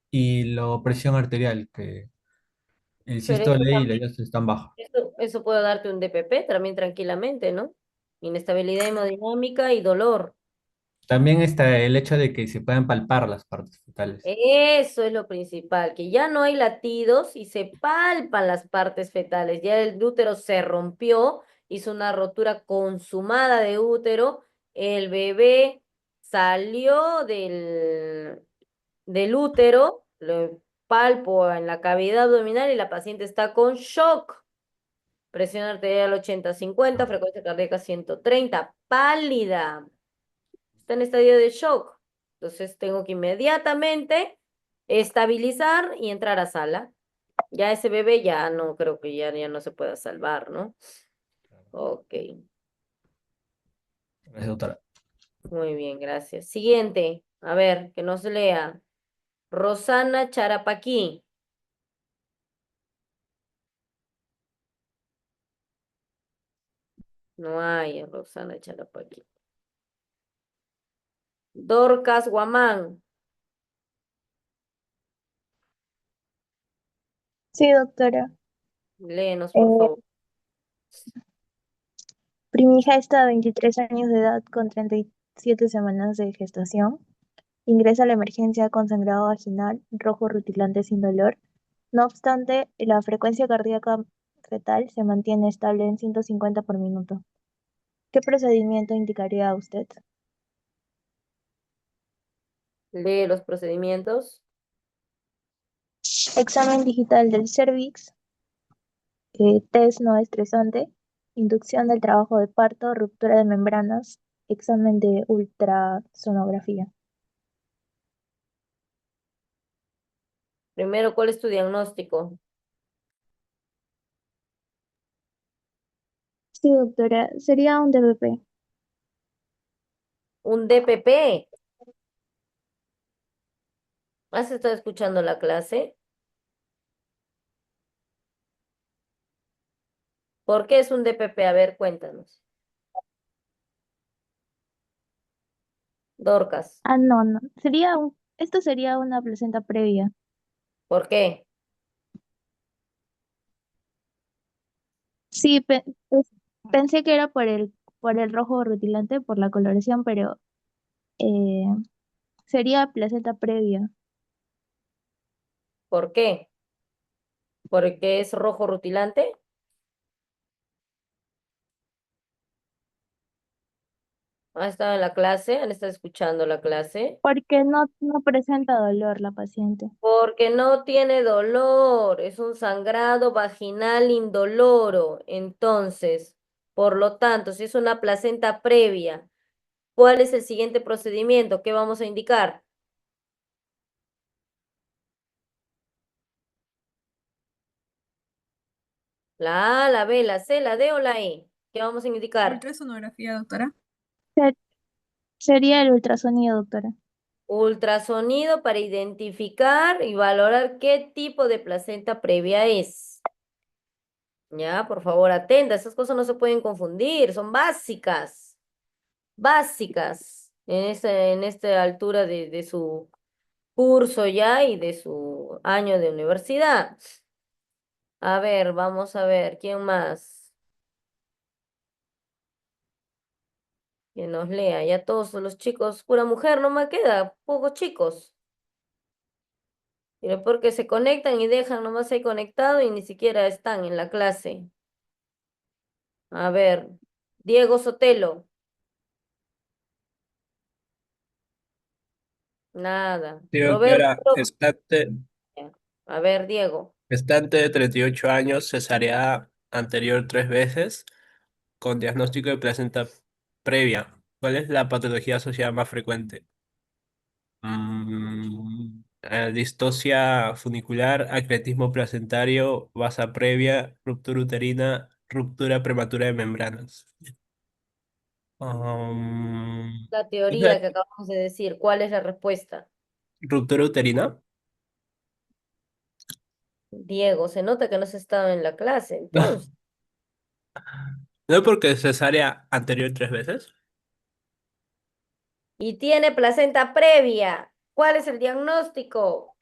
y la presión arterial, que el Pero eso sístole y la también, diástole están bajas. eso puede darte un DPP también tranquilamente, ¿no? Inestabilidad hemodinámica y dolor. También está el hecho de que se puedan palpar las partes fetales. Eso es lo principal, que ya no hay latidos y se palpan las partes fetales. Ya el útero se rompió, hizo una rotura consumada de útero, el bebé salió del útero, lo palpo en la cavidad abdominal y la paciente está con shock. Presión arterial 80-50, frecuencia cardíaca 130, pálida. Está en estadio de shock. Entonces tengo que inmediatamente estabilizar y entrar a sala. Ya ese bebé ya no creo que ya no se pueda salvar, ¿no? Ok, Gracias, doctora. muy bien, gracias. Siguiente, a ver, que nos lea. Rosana Charapaquí. No hay Rosana Charapaquí. Dorcas Guamán. Sí, doctora. Léenos, por Eh, favor. Primija está de 23 años de edad con 37 semanas de gestación. Ingresa a la emergencia con sangrado vaginal, rojo rutilante sin dolor. No obstante, la frecuencia cardíaca fetal se mantiene estable en 150 por minuto. ¿Qué procedimiento indicaría usted? Lee los procedimientos. Examen digital del cervix, test no estresante, inducción del trabajo de parto, ruptura de membranas, examen de ultrasonografía. Primero, ¿cuál es tu diagnóstico? Sí, doctora, sería un DBP. Un DPP. ¿Has estado escuchando la clase? ¿Por qué es un DPP? A ver, cuéntanos. Dorcas, No. Esto sería una placenta previa. ¿por qué? Sí, pensé que era por el rojo rutilante, por la coloración, pero eh, sería placenta previa. ¿Por qué? ¿Porque es rojo rutilante? ¿Han estado en la clase? ¿Han estado escuchando la clase? Porque no presenta dolor la paciente. Porque no tiene dolor, es un sangrado vaginal indoloro. Entonces, por lo tanto, si es una placenta previa, ¿cuál es el siguiente procedimiento? ¿Qué vamos a indicar? La A, la B, la C, la D o la E. ¿Qué vamos a indicar? Ultrasonografía, doctora. Se- Sería el ultrasonido, doctora. Ultrasonido para identificar y valorar qué tipo de placenta previa es. Ya, por favor, atenta, esas cosas no se pueden confundir, son básicas, básicas en esta altura de su curso ya y de su año de universidad. A ver, vamos a ver, ¿quién más? Que nos lea, ya todos los chicos, pura mujer, no me queda, pocos chicos. Pero porque se conectan y dejan nomás ahí conectado y ni siquiera están en la clase. A ver, Diego Sotelo, nada. Sí, Roberto, doctora, a ver, Diego. gestante de 38 años, cesárea anterior 3 veces, con diagnóstico de placenta previa. ¿Cuál es la patología asociada más frecuente? Distosia funicular, acretismo placentario, vasa previa, ruptura uterina, ruptura prematura de membranas. La ¿Es la teoría que acabamos de decir, ¿cuál es la respuesta? ruptura uterina? Diego, se nota que no has estado en la clase, entonces. No, porque cesárea anterior 3 veces. Y tiene placenta previa. ¿Cuál es el diagnóstico?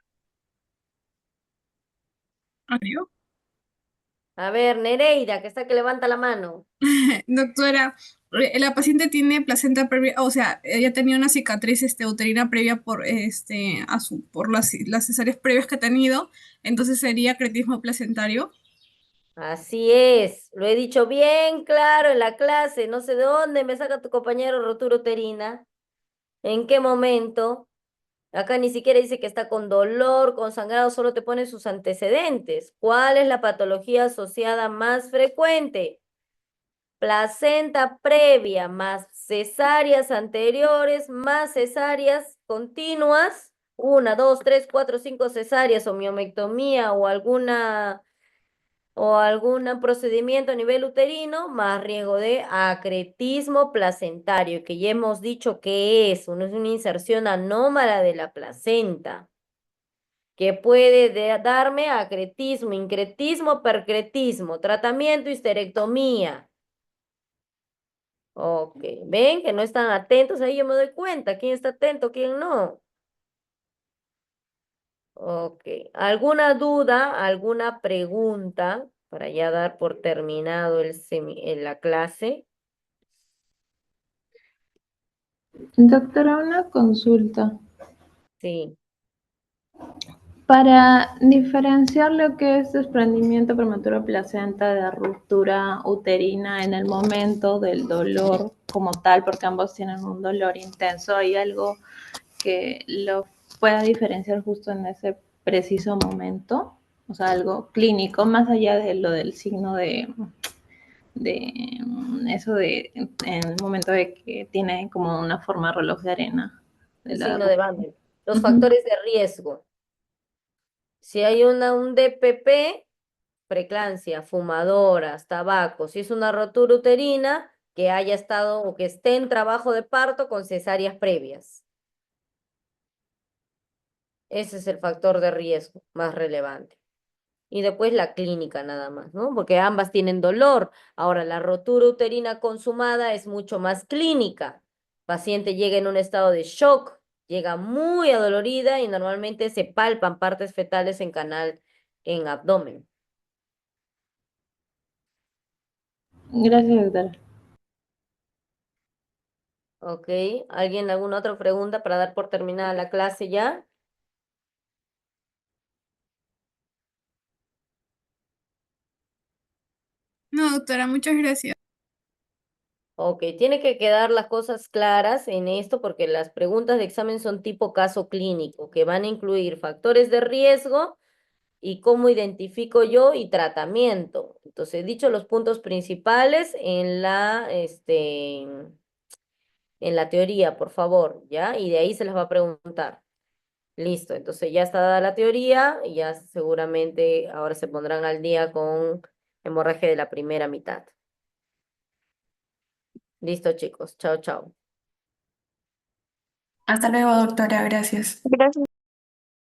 Adiós. A ver, Nereida, que está que levanta la mano. Doctora, la paciente tiene placenta previa, o sea, ella tenía una cicatriz uterina previa por las cesáreas previas que ha tenido, entonces sería cretismo placentario. Así es, lo he dicho bien claro en la clase. No sé de dónde me saca tu compañero rotura uterina. ¿En qué momento? Acá ni siquiera dice que está con dolor, con sangrado, solo te pone sus antecedentes. ¿Cuál es la patología asociada más frecuente? Placenta previa más cesáreas anteriores más cesáreas continuas. 1, 2, 3, 4, 5 cesáreas o miomectomía o algún procedimiento a nivel uterino, más riesgo de acretismo placentario, que ya hemos dicho que es una inserción anómala de la placenta, que puede darme acretismo, incretismo, percretismo, tratamiento, histerectomía. Ok, ven que no están atentos, ahí yo me doy cuenta, quién está atento, quién no. Ok, ¿alguna duda, alguna pregunta para ya dar por terminado en la clase? Doctora, una consulta. Sí. Para diferenciar lo que es desprendimiento prematuro de placenta de ruptura uterina en el momento del dolor como tal, porque ambos tienen un dolor intenso, ¿hay algo que lo pueda diferenciar justo en ese preciso momento? O sea, algo clínico, más allá de lo del signo de eso de en el momento de que tiene como una forma de reloj de arena. De El la signo de Van. Los Ujú. factores de riesgo. Si hay un DPP, preeclampsia, fumadoras, tabaco. Si es una rotura uterina, que haya estado o que esté en trabajo de parto con cesáreas previas. Ese es el factor de riesgo más relevante. Y después la clínica nada más, ¿no? Porque ambas tienen dolor. Ahora, la rotura uterina consumada es mucho más clínica. Paciente llega en un estado de shock, llega muy adolorida y normalmente se palpan partes fetales en canal, en abdomen. Gracias, doctora. ¿Ok? ¿Alguien alguna otra pregunta para dar por terminada la clase ya? No, doctora, muchas gracias. Ok, tiene que quedar las cosas claras en esto porque las preguntas de examen son tipo caso clínico, que van a incluir factores de riesgo y cómo identifico yo y tratamiento. Entonces, he dicho los puntos principales en la teoría, por favor, ¿ya? Y de ahí se les va a preguntar. Listo, entonces ya está dada la teoría y ya seguramente ahora se pondrán al día con hemorragia de la primera mitad. Listo, chicos. Chao, chao. Hasta luego, doctora. Gracias. Gracias.